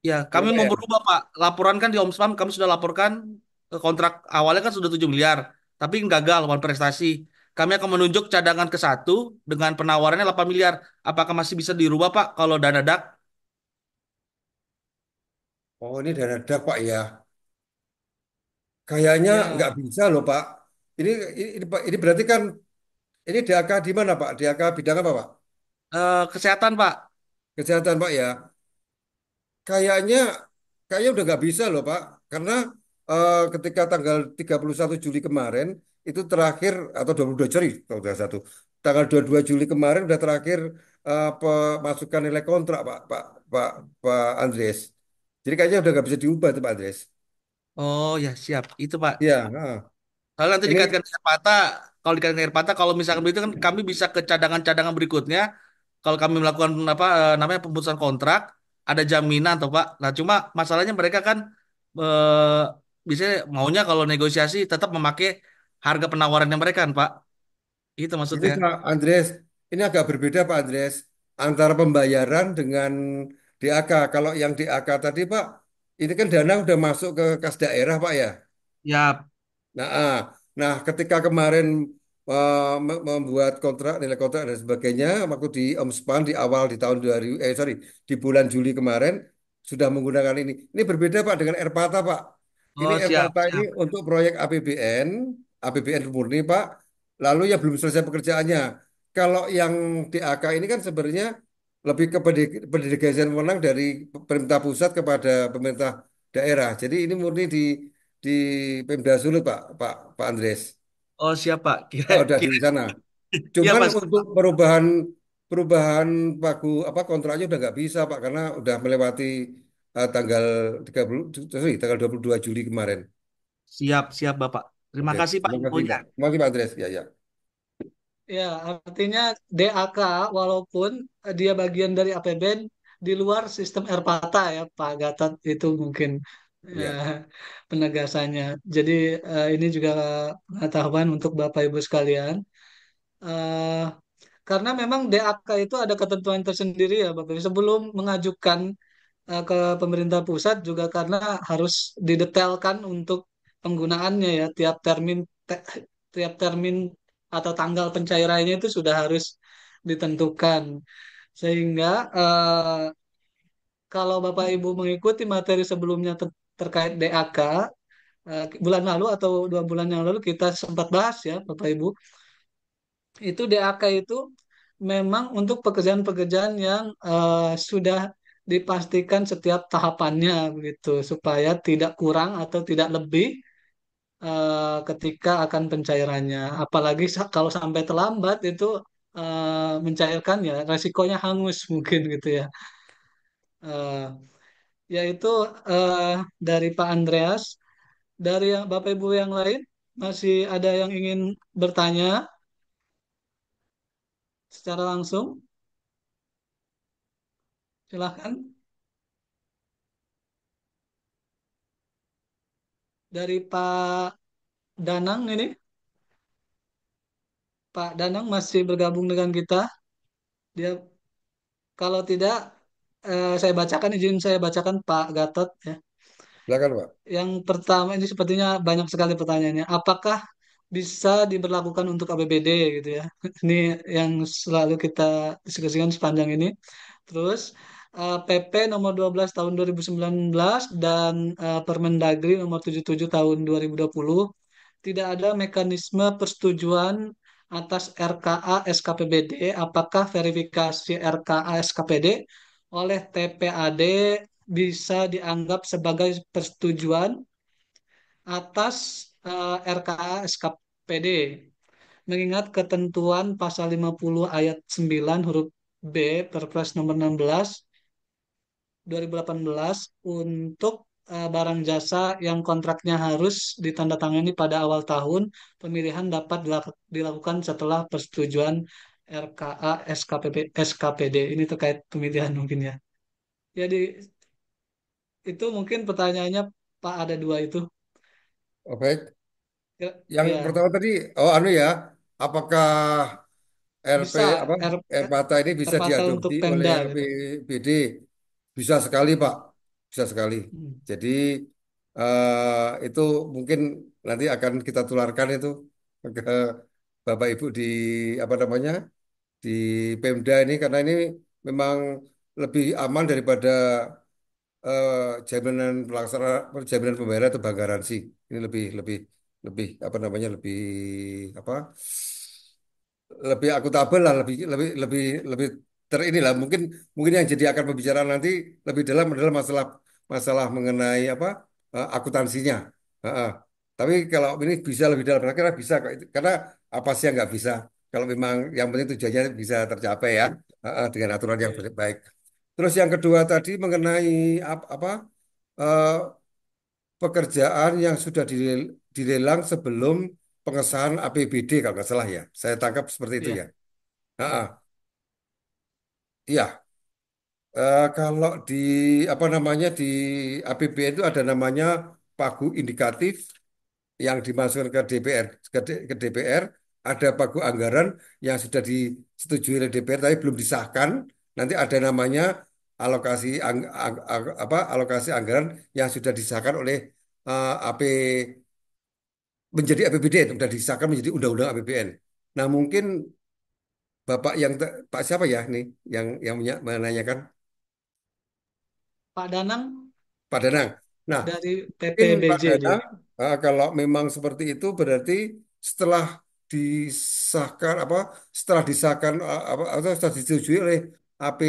iya, Ya kami Pak mau ya. berubah, Pak. Laporan kan di Omspam, kami sudah laporkan kontrak awalnya kan sudah 7 miliar, tapi gagal one prestasi. Kami akan menunjuk cadangan ke satu dengan penawarannya 8 miliar. Apakah masih bisa dirubah, Pak, kalau dana dak? Oh ini dana dak Pak ya. Kayaknya nggak Ya, bisa loh Pak. Ini, ini, Pak, ini berarti kan ini DAK di mana Pak? DAK bidang apa Pak? Kesehatan, Pak. Kesehatan Pak ya. Kayaknya kayaknya udah nggak bisa loh Pak, karena ketika tanggal 31 Juli kemarin itu terakhir atau 22 Juli kalau tidak satu tanggal 22 Juli kemarin udah terakhir pemasukan nilai kontrak Pak Pak Andres. Jadi kayaknya udah nggak bisa diubah tuh Pak Andres. Oh ya siap, itu Pak. Iya, Kalau nanti ini dikaitkan air patah, kalau dikaitkan air patah, kalau misalkan begitu kan kami bisa ke cadangan-cadangan berikutnya. Kalau kami melakukan apa namanya pemutusan kontrak, ada jaminan toh Pak. Nah cuma masalahnya mereka kan eh, biasanya maunya kalau negosiasi tetap memakai harga penawarannya mereka kan Pak. Itu ini maksudnya. Pak Andres, ini agak berbeda Pak Andres antara pembayaran dengan DAK. Kalau yang DAK tadi Pak, ini kan dana udah masuk ke kas daerah Pak ya. Ya, Nah, ketika kemarin membuat kontrak, nilai kontrak dan sebagainya, waktu di Omspan di awal di tahun 2000, sorry, di bulan Juli kemarin sudah menggunakan ini. Ini berbeda Pak dengan Erpata Pak. Ini oh siap, Erpata ini siap. untuk proyek APBN, APBN murni Pak. Lalu ya belum selesai pekerjaannya. Kalau yang DAK ini kan sebenarnya lebih ke pendelegasian wewenang dari pemerintah pusat kepada pemerintah daerah. Jadi ini murni di Pemda Sulut Pak Andres. Oh siap Pak. Oh, udah di Kira, sana. iya Cuman Pak. untuk perubahan perubahan pagu apa kontraknya udah nggak bisa Pak karena udah melewati tanggal 30 sorry, tanggal 22 Juli kemarin. Siap, siap Bapak. Terima Oke, kasih Pak terima kasih infonya. Pak. Terima kasih Pak Andres. Ya, ya. ya, artinya DAK walaupun dia bagian dari APBN di luar sistem Erpata ya Pak Gatot itu mungkin Ya. eh, penegasannya. Jadi ini juga pengetahuan untuk Bapak Ibu sekalian. Eh, karena memang DAK itu ada ketentuan tersendiri ya Bapak Ibu. Sebelum mengajukan ke pemerintah pusat juga karena harus didetailkan untuk penggunaannya ya tiap termin atau tanggal pencairannya itu sudah harus ditentukan sehingga kalau Bapak Ibu mengikuti materi sebelumnya terkait DAK bulan lalu atau 2 bulan yang lalu kita sempat bahas ya Bapak Ibu itu DAK itu memang untuk pekerjaan-pekerjaan yang sudah dipastikan setiap tahapannya begitu supaya tidak kurang atau tidak lebih ketika akan pencairannya. Apalagi kalau sampai terlambat itu mencairkan ya resikonya hangus mungkin gitu ya. Eh, yaitu eh, dari Pak Andreas, dari yang Bapak Ibu yang lain masih ada yang ingin bertanya secara langsung? Silahkan. Dari Pak Danang ini. Pak Danang masih bergabung dengan kita. Dia kalau tidak, saya bacakan, izin saya bacakan Pak Gatot ya. Silakan Pak. Yang pertama ini sepertinya banyak sekali pertanyaannya. Apakah bisa diberlakukan untuk APBD gitu ya? Ini yang selalu kita diskusikan sepanjang ini. Terus PP nomor 12 tahun 2019 dan Permendagri nomor 77 tahun 2020 tidak ada mekanisme persetujuan atas RKA SKPBD. Apakah verifikasi RKA SKPD oleh TPAD bisa dianggap sebagai persetujuan atas RKA SKPD? Mengingat ketentuan pasal 50 ayat 9 huruf B Perpres nomor 16 2018 untuk barang jasa yang kontraknya harus ditandatangani pada awal tahun pemilihan dapat dilakukan setelah persetujuan RKA SKPD. Ini terkait pemilihan mungkin ya. Jadi itu mungkin pertanyaannya Pak, ada dua itu. Oh, baik. Ya, Yang ya, pertama tadi, oh anu ya, apakah RP bisa apa Mata ini bisa Erpata untuk diadopsi oleh Pemda gitu. APBD? Bisa sekali Pak, bisa sekali. Hmm. Jadi itu mungkin nanti akan kita tularkan itu ke Bapak Ibu di apa namanya di Pemda ini karena ini memang lebih aman daripada eh, jaminan pelaksana jaminan pembayaran atau bank garansi. Ini lebih lebih lebih apa namanya apa lebih akuntabel lah, lebih lebih lebih lebih inilah mungkin mungkin yang jadi akan pembicaraan nanti lebih dalam adalah masalah masalah mengenai apa akuntansinya. Heeh. Tapi kalau ini bisa lebih dalam, kira bisa kok. Karena apa sih yang nggak bisa? Kalau memang yang penting tujuannya bisa tercapai ya, dengan aturan yang Oke. baik. Terus yang kedua tadi mengenai apa eh, pekerjaan yang sudah dilelang sebelum pengesahan APBD kalau nggak salah ya. Saya tangkap seperti itu Iya, ya. Ah, iya. iya. Kalau di apa namanya di APBN itu ada namanya pagu indikatif yang dimasukkan ke DPR ke DPR ada pagu anggaran yang sudah disetujui oleh DPR tapi belum disahkan. Nanti ada namanya alokasi apa alokasi anggaran yang sudah disahkan oleh AP menjadi APBD sudah disahkan menjadi undang-undang APBN. Nah, mungkin Bapak yang Pak siapa ya nih yang menanyakan Pak Danang Pak Danang. Nah, dari mungkin Pak PPBJ dia. Danang, kalau memang seperti itu berarti setelah disahkan apa setelah disahkan apa atau setelah disetujui oleh AP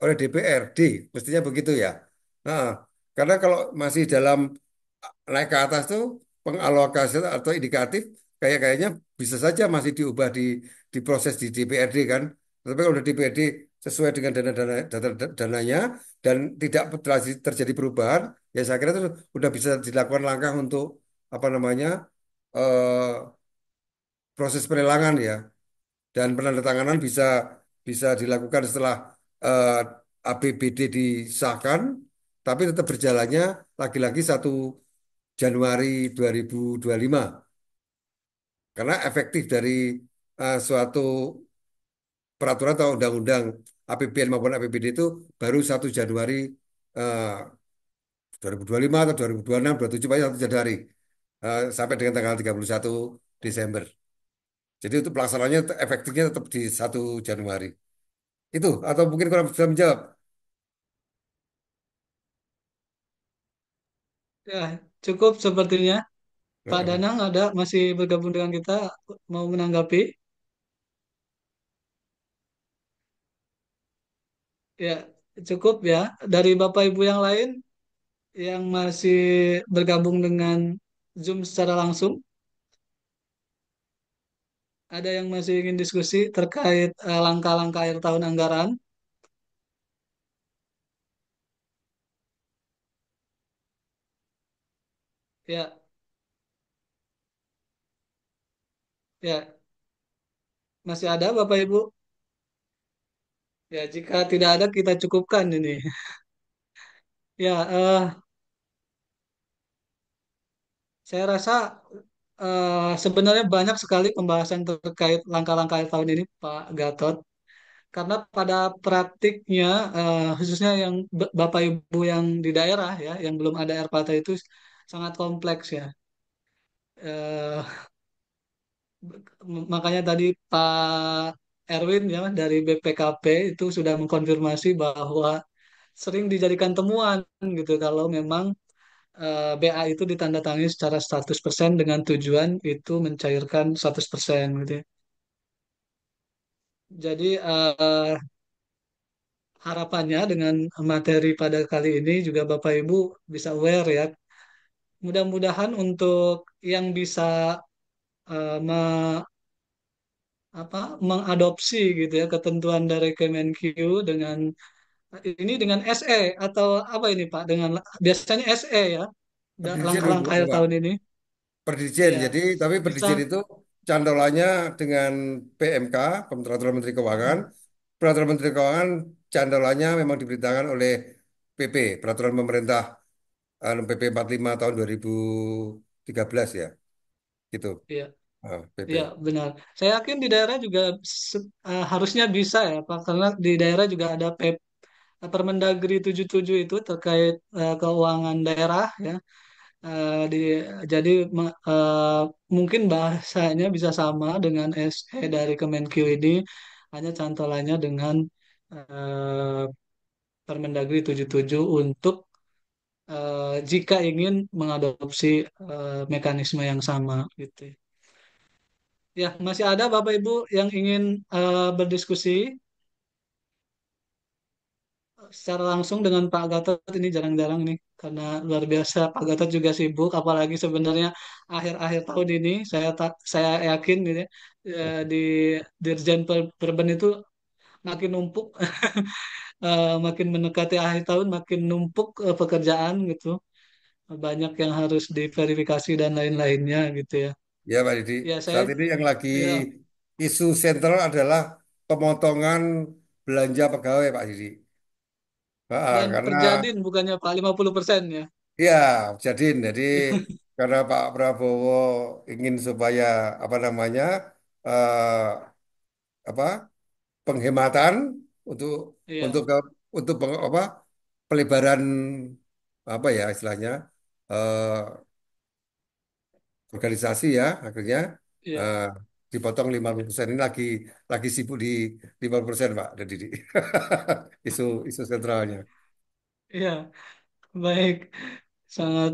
oleh DPRD mestinya begitu ya. Nah, karena kalau masih dalam naik ke atas tuh pengalokasian atau indikatif kayaknya bisa saja masih diubah di proses di DPRD kan. Tapi kalau udah DPRD sesuai dengan dananya dan tidak terjadi perubahan, ya saya kira itu udah bisa dilakukan langkah untuk apa namanya proses pelelangan ya dan penandatanganan bisa bisa dilakukan setelah eh, APBD disahkan, tapi tetap berjalannya lagi-lagi 1 Januari 2025 karena efektif dari suatu peraturan atau undang-undang APBN maupun APBD itu baru 1 Januari eh, 2025 atau 2026, 2027, pokoknya 1 Januari sampai dengan tanggal 31 Desember. Jadi itu pelaksanaannya efektifnya tetap di 1 Januari. Itu atau mungkin kurang bisa menjawab. Ya, cukup sepertinya. Pak Heeh. Danang ada masih bergabung dengan kita, mau menanggapi? Ya, cukup ya. Dari Bapak Ibu yang lain yang masih bergabung dengan Zoom secara langsung, ada yang masih ingin diskusi terkait langkah-langkah akhir tahun anggaran? Ya, Ya, masih ada Bapak Ibu? Ya, jika tidak ada kita cukupkan ini. Ya, saya rasa sebenarnya banyak sekali pembahasan terkait langkah-langkah tahun ini, Pak Gatot. Karena pada praktiknya, khususnya yang Bapak Ibu yang di daerah ya, yang belum ada RPATA itu sangat kompleks ya. Eh, Makanya tadi Pak Erwin ya dari BPKP itu sudah mengkonfirmasi bahwa sering dijadikan temuan gitu kalau memang BA itu ditandatangani secara 100% dengan tujuan itu mencairkan 100% gitu ya. Jadi harapannya dengan materi pada kali ini juga Bapak Ibu bisa aware ya. Mudah-mudahan untuk yang bisa apa mengadopsi gitu ya ketentuan dari Kemenq dengan ini dengan SE atau apa ini Pak dengan biasanya SE ya Pendidikan dulu, langkah-langkah akhir Bapak. tahun ini Pendidikan. ya Jadi, tapi bisa pendidikan itu cantolannya dengan PMK, Peraturan Menteri Keuangan. Peraturan Menteri Keuangan cantolannya memang diberitakan oleh PP, Peraturan Pemerintah PP 45 tahun 2013 ya, gitu. ya PP. ya benar. Saya yakin di daerah juga harusnya bisa ya Pak karena di daerah juga ada Permendagri 77 itu terkait keuangan daerah ya. Di, jadi mungkin bahasanya bisa sama dengan SE dari Kemenq ini, hanya cantolannya dengan eh, Permendagri 77 untuk jika ingin mengadopsi mekanisme yang sama gitu. Ya, masih ada Bapak Ibu yang ingin berdiskusi secara langsung dengan Pak Gatot ini jarang-jarang nih karena luar biasa Pak Gatot juga sibuk apalagi sebenarnya akhir-akhir tahun ini saya yakin gitu ya, di Dirjen Perben itu makin numpuk makin mendekati akhir tahun makin numpuk pekerjaan gitu banyak yang harus diverifikasi dan lain-lainnya gitu ya. Ya, Pak Didi. Ya saya Saat ini yang lagi ya isu sentral adalah pemotongan belanja pegawai, Pak Didi. yang Karena Perjadin bukannya Pak 50% ya. ya, jadi karena Pak Prabowo ingin supaya apa namanya eh, apa penghematan untuk untuk Iya, ke- untuk apa pelebaran apa ya istilahnya eh, organisasi ya akhirnya iya, eh, dipotong 50% ini lagi sibuk di 50% Pak dan Didi. Isu isu sentralnya. iya. Baik, sangat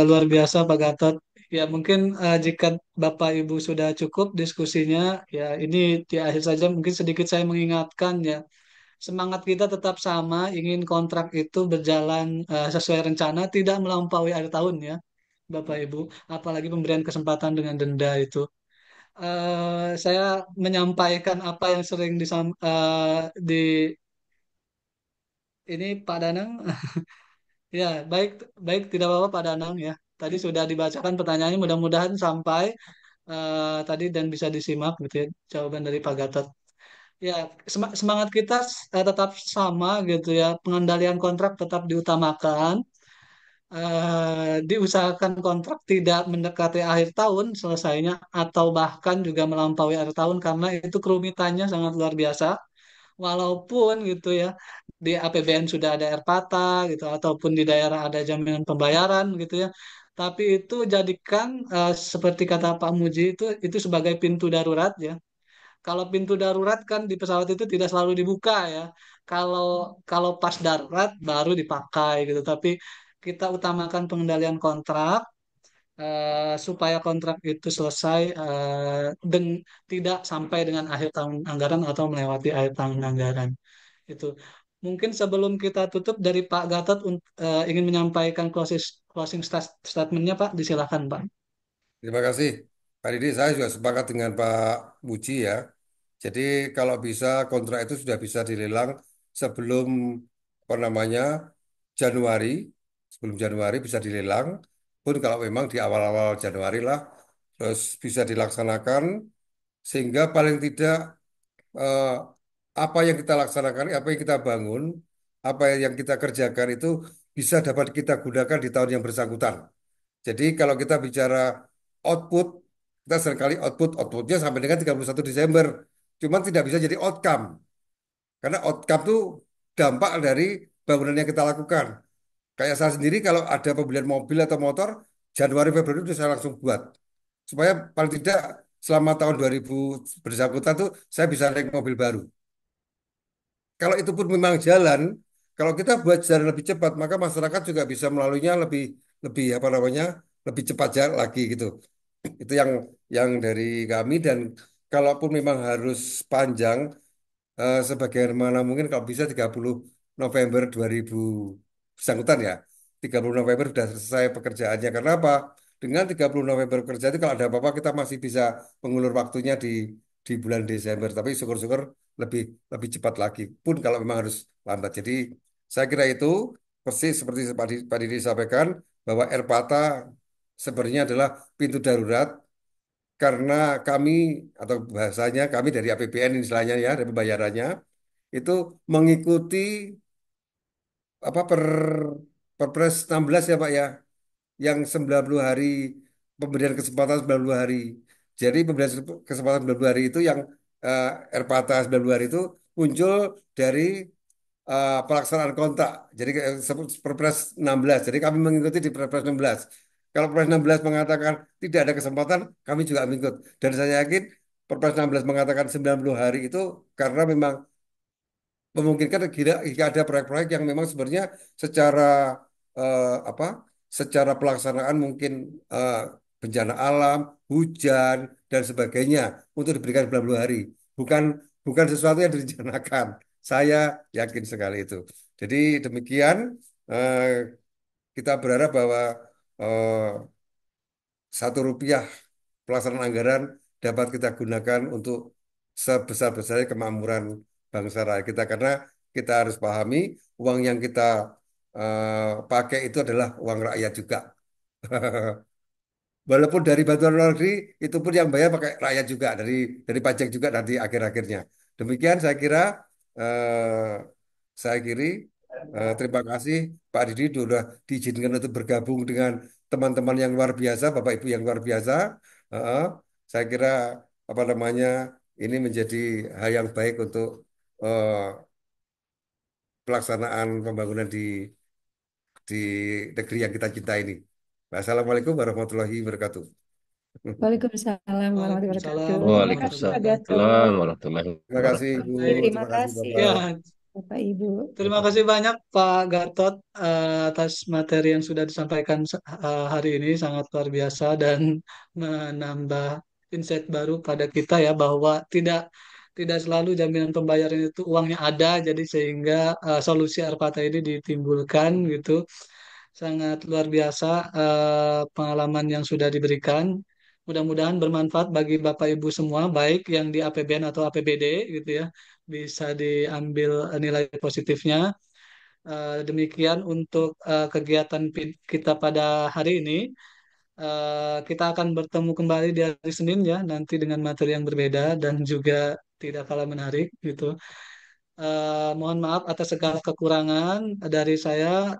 luar biasa Pak Gatot. Ya mungkin jika Bapak Ibu sudah cukup diskusinya, ya ini di akhir saja mungkin sedikit saya mengingatkan ya, semangat kita tetap sama, ingin kontrak itu berjalan sesuai rencana, tidak melampaui akhir tahun ya, Bapak Ibu. Apalagi pemberian kesempatan dengan denda itu. Saya menyampaikan apa yang sering di ini Pak Danang. Ya, baik, baik, tidak apa-apa Pak Danang ya. Tadi sudah dibacakan pertanyaannya, mudah-mudahan sampai tadi dan bisa disimak gitu ya, jawaban dari Pak Gatot. Ya, semangat kita tetap sama gitu ya, pengendalian kontrak tetap diutamakan. Diusahakan kontrak tidak mendekati akhir tahun selesainya atau bahkan juga melampaui akhir tahun karena itu kerumitannya sangat luar biasa. Walaupun gitu ya di APBN sudah ada Erpata gitu ataupun di daerah ada jaminan pembayaran gitu ya. Tapi itu jadikan seperti kata Pak Muji itu sebagai pintu darurat ya. Kalau pintu darurat kan di pesawat itu tidak selalu dibuka ya. Kalau kalau pas darurat baru dipakai gitu. Tapi kita utamakan pengendalian kontrak supaya kontrak itu selesai tidak sampai dengan akhir tahun anggaran atau melewati akhir tahun anggaran. Itu. Mungkin sebelum kita tutup dari Pak Gatot ingin menyampaikan closing statementnya Pak, disilakan Pak. Terima kasih Pak Didi. Saya juga sepakat dengan Pak Muji ya. Jadi kalau bisa kontrak itu sudah bisa dilelang sebelum apa namanya Januari, sebelum Januari bisa dilelang. Pun kalau memang di awal-awal Januari lah, terus bisa dilaksanakan. sehingga paling tidak eh, apa yang kita laksanakan, apa yang kita bangun, apa yang kita kerjakan itu bisa dapat kita gunakan di tahun yang bersangkutan. Jadi kalau kita bicara output, kita seringkali outputnya sampai dengan 31 Desember. Cuman tidak bisa jadi outcome. Karena outcome itu dampak dari bangunan yang kita lakukan. Kayak saya sendiri kalau ada pembelian mobil atau motor, Januari Februari itu saya langsung buat. Supaya paling tidak selama tahun 2000 bersangkutan tuh saya bisa naik mobil baru. Kalau itu pun memang jalan, kalau kita buat jalan lebih cepat, maka masyarakat juga bisa melaluinya lebih lebih apa namanya lebih cepat jalan lagi gitu. Itu yang dari kami dan kalaupun memang harus panjang, sebagaimana mungkin kalau bisa 30 November 2000 bersangkutan ya. 30 November sudah selesai pekerjaannya. Karena apa? Dengan 30 November kerja itu kalau ada apa-apa kita masih bisa mengulur waktunya di bulan Desember. Tapi syukur-syukur lebih lebih cepat lagi. Pun kalau memang harus lambat. Jadi saya kira itu persis seperti Pak Didi sampaikan bahwa Erpata sebenarnya adalah pintu darurat karena kami atau bahasanya kami dari APBN istilahnya ya, dari pembayarannya itu mengikuti apa Perpres 16 ya Pak ya, yang 90 hari pemberian kesempatan 90 hari. Jadi pemberian kesempatan 90 hari itu yang eh, RPATA 90 hari itu muncul dari pelaksanaan kontrak. Jadi Perpres 16. Jadi kami mengikuti di Perpres 16. Kalau Perpres 16 mengatakan tidak ada kesempatan, kami juga mengikut. Dan saya yakin Perpres 16 mengatakan 90 hari itu karena memang memungkinkan jika ada proyek-proyek yang memang sebenarnya secara apa secara pelaksanaan mungkin eh, bencana alam, hujan dan sebagainya untuk diberikan 90 hari. Bukan bukan sesuatu yang direncanakan. Saya yakin sekali itu. Jadi demikian eh, kita berharap bahwa eh, 1 rupiah pelaksanaan anggaran dapat kita gunakan untuk sebesar-besarnya kemakmuran bangsa rakyat kita karena kita harus pahami uang yang kita pakai itu adalah uang rakyat juga. Walaupun dari bantuan luar negeri itu pun yang bayar pakai rakyat juga dari pajak juga nanti akhir-akhirnya. Demikian saya kira eh, saya kiri terima kasih Pak Didi sudah diizinkan untuk bergabung dengan teman-teman yang luar biasa, Bapak Ibu yang luar biasa. Eh, saya kira apa namanya ini menjadi hal yang baik untuk eh, pelaksanaan pembangunan di negeri yang kita cintai ini. Wassalamualaikum warahmatullahi wabarakatuh. Waalaikumsalam warahmatullahi wabarakatuh. Waalaikumsalam Terima kasih warahmatullahi Pak wabarakatuh. Gatot. Waalaikumsalam warahmatullahi Terima kasih Ibu, wabarakatuh. Baik. Terima terima kasih kasih Bapak. Ya, Bapak Ibu. terima kasih banyak Pak Gatot atas materi yang sudah disampaikan hari ini sangat luar biasa dan menambah insight baru pada kita ya bahwa tidak tidak selalu jaminan pembayaran itu uangnya ada jadi sehingga solusi Arpata ini ditimbulkan gitu. Sangat luar biasa pengalaman yang sudah diberikan. Mudah-mudahan bermanfaat bagi Bapak Ibu semua baik yang di APBN atau APBD gitu ya. Bisa diambil nilai positifnya. Demikian untuk kegiatan kita pada hari ini. Kita akan bertemu kembali di hari Senin ya, nanti dengan materi yang berbeda dan juga tidak kalah menarik gitu. Mohon maaf atas segala kekurangan dari saya.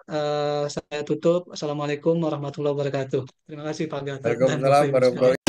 Saya tutup. Assalamualaikum warahmatullahi wabarakatuh. Terima kasih Pak Gatot dan Waalaikumsalam Bapak Ibu warahmatullahi sekalian.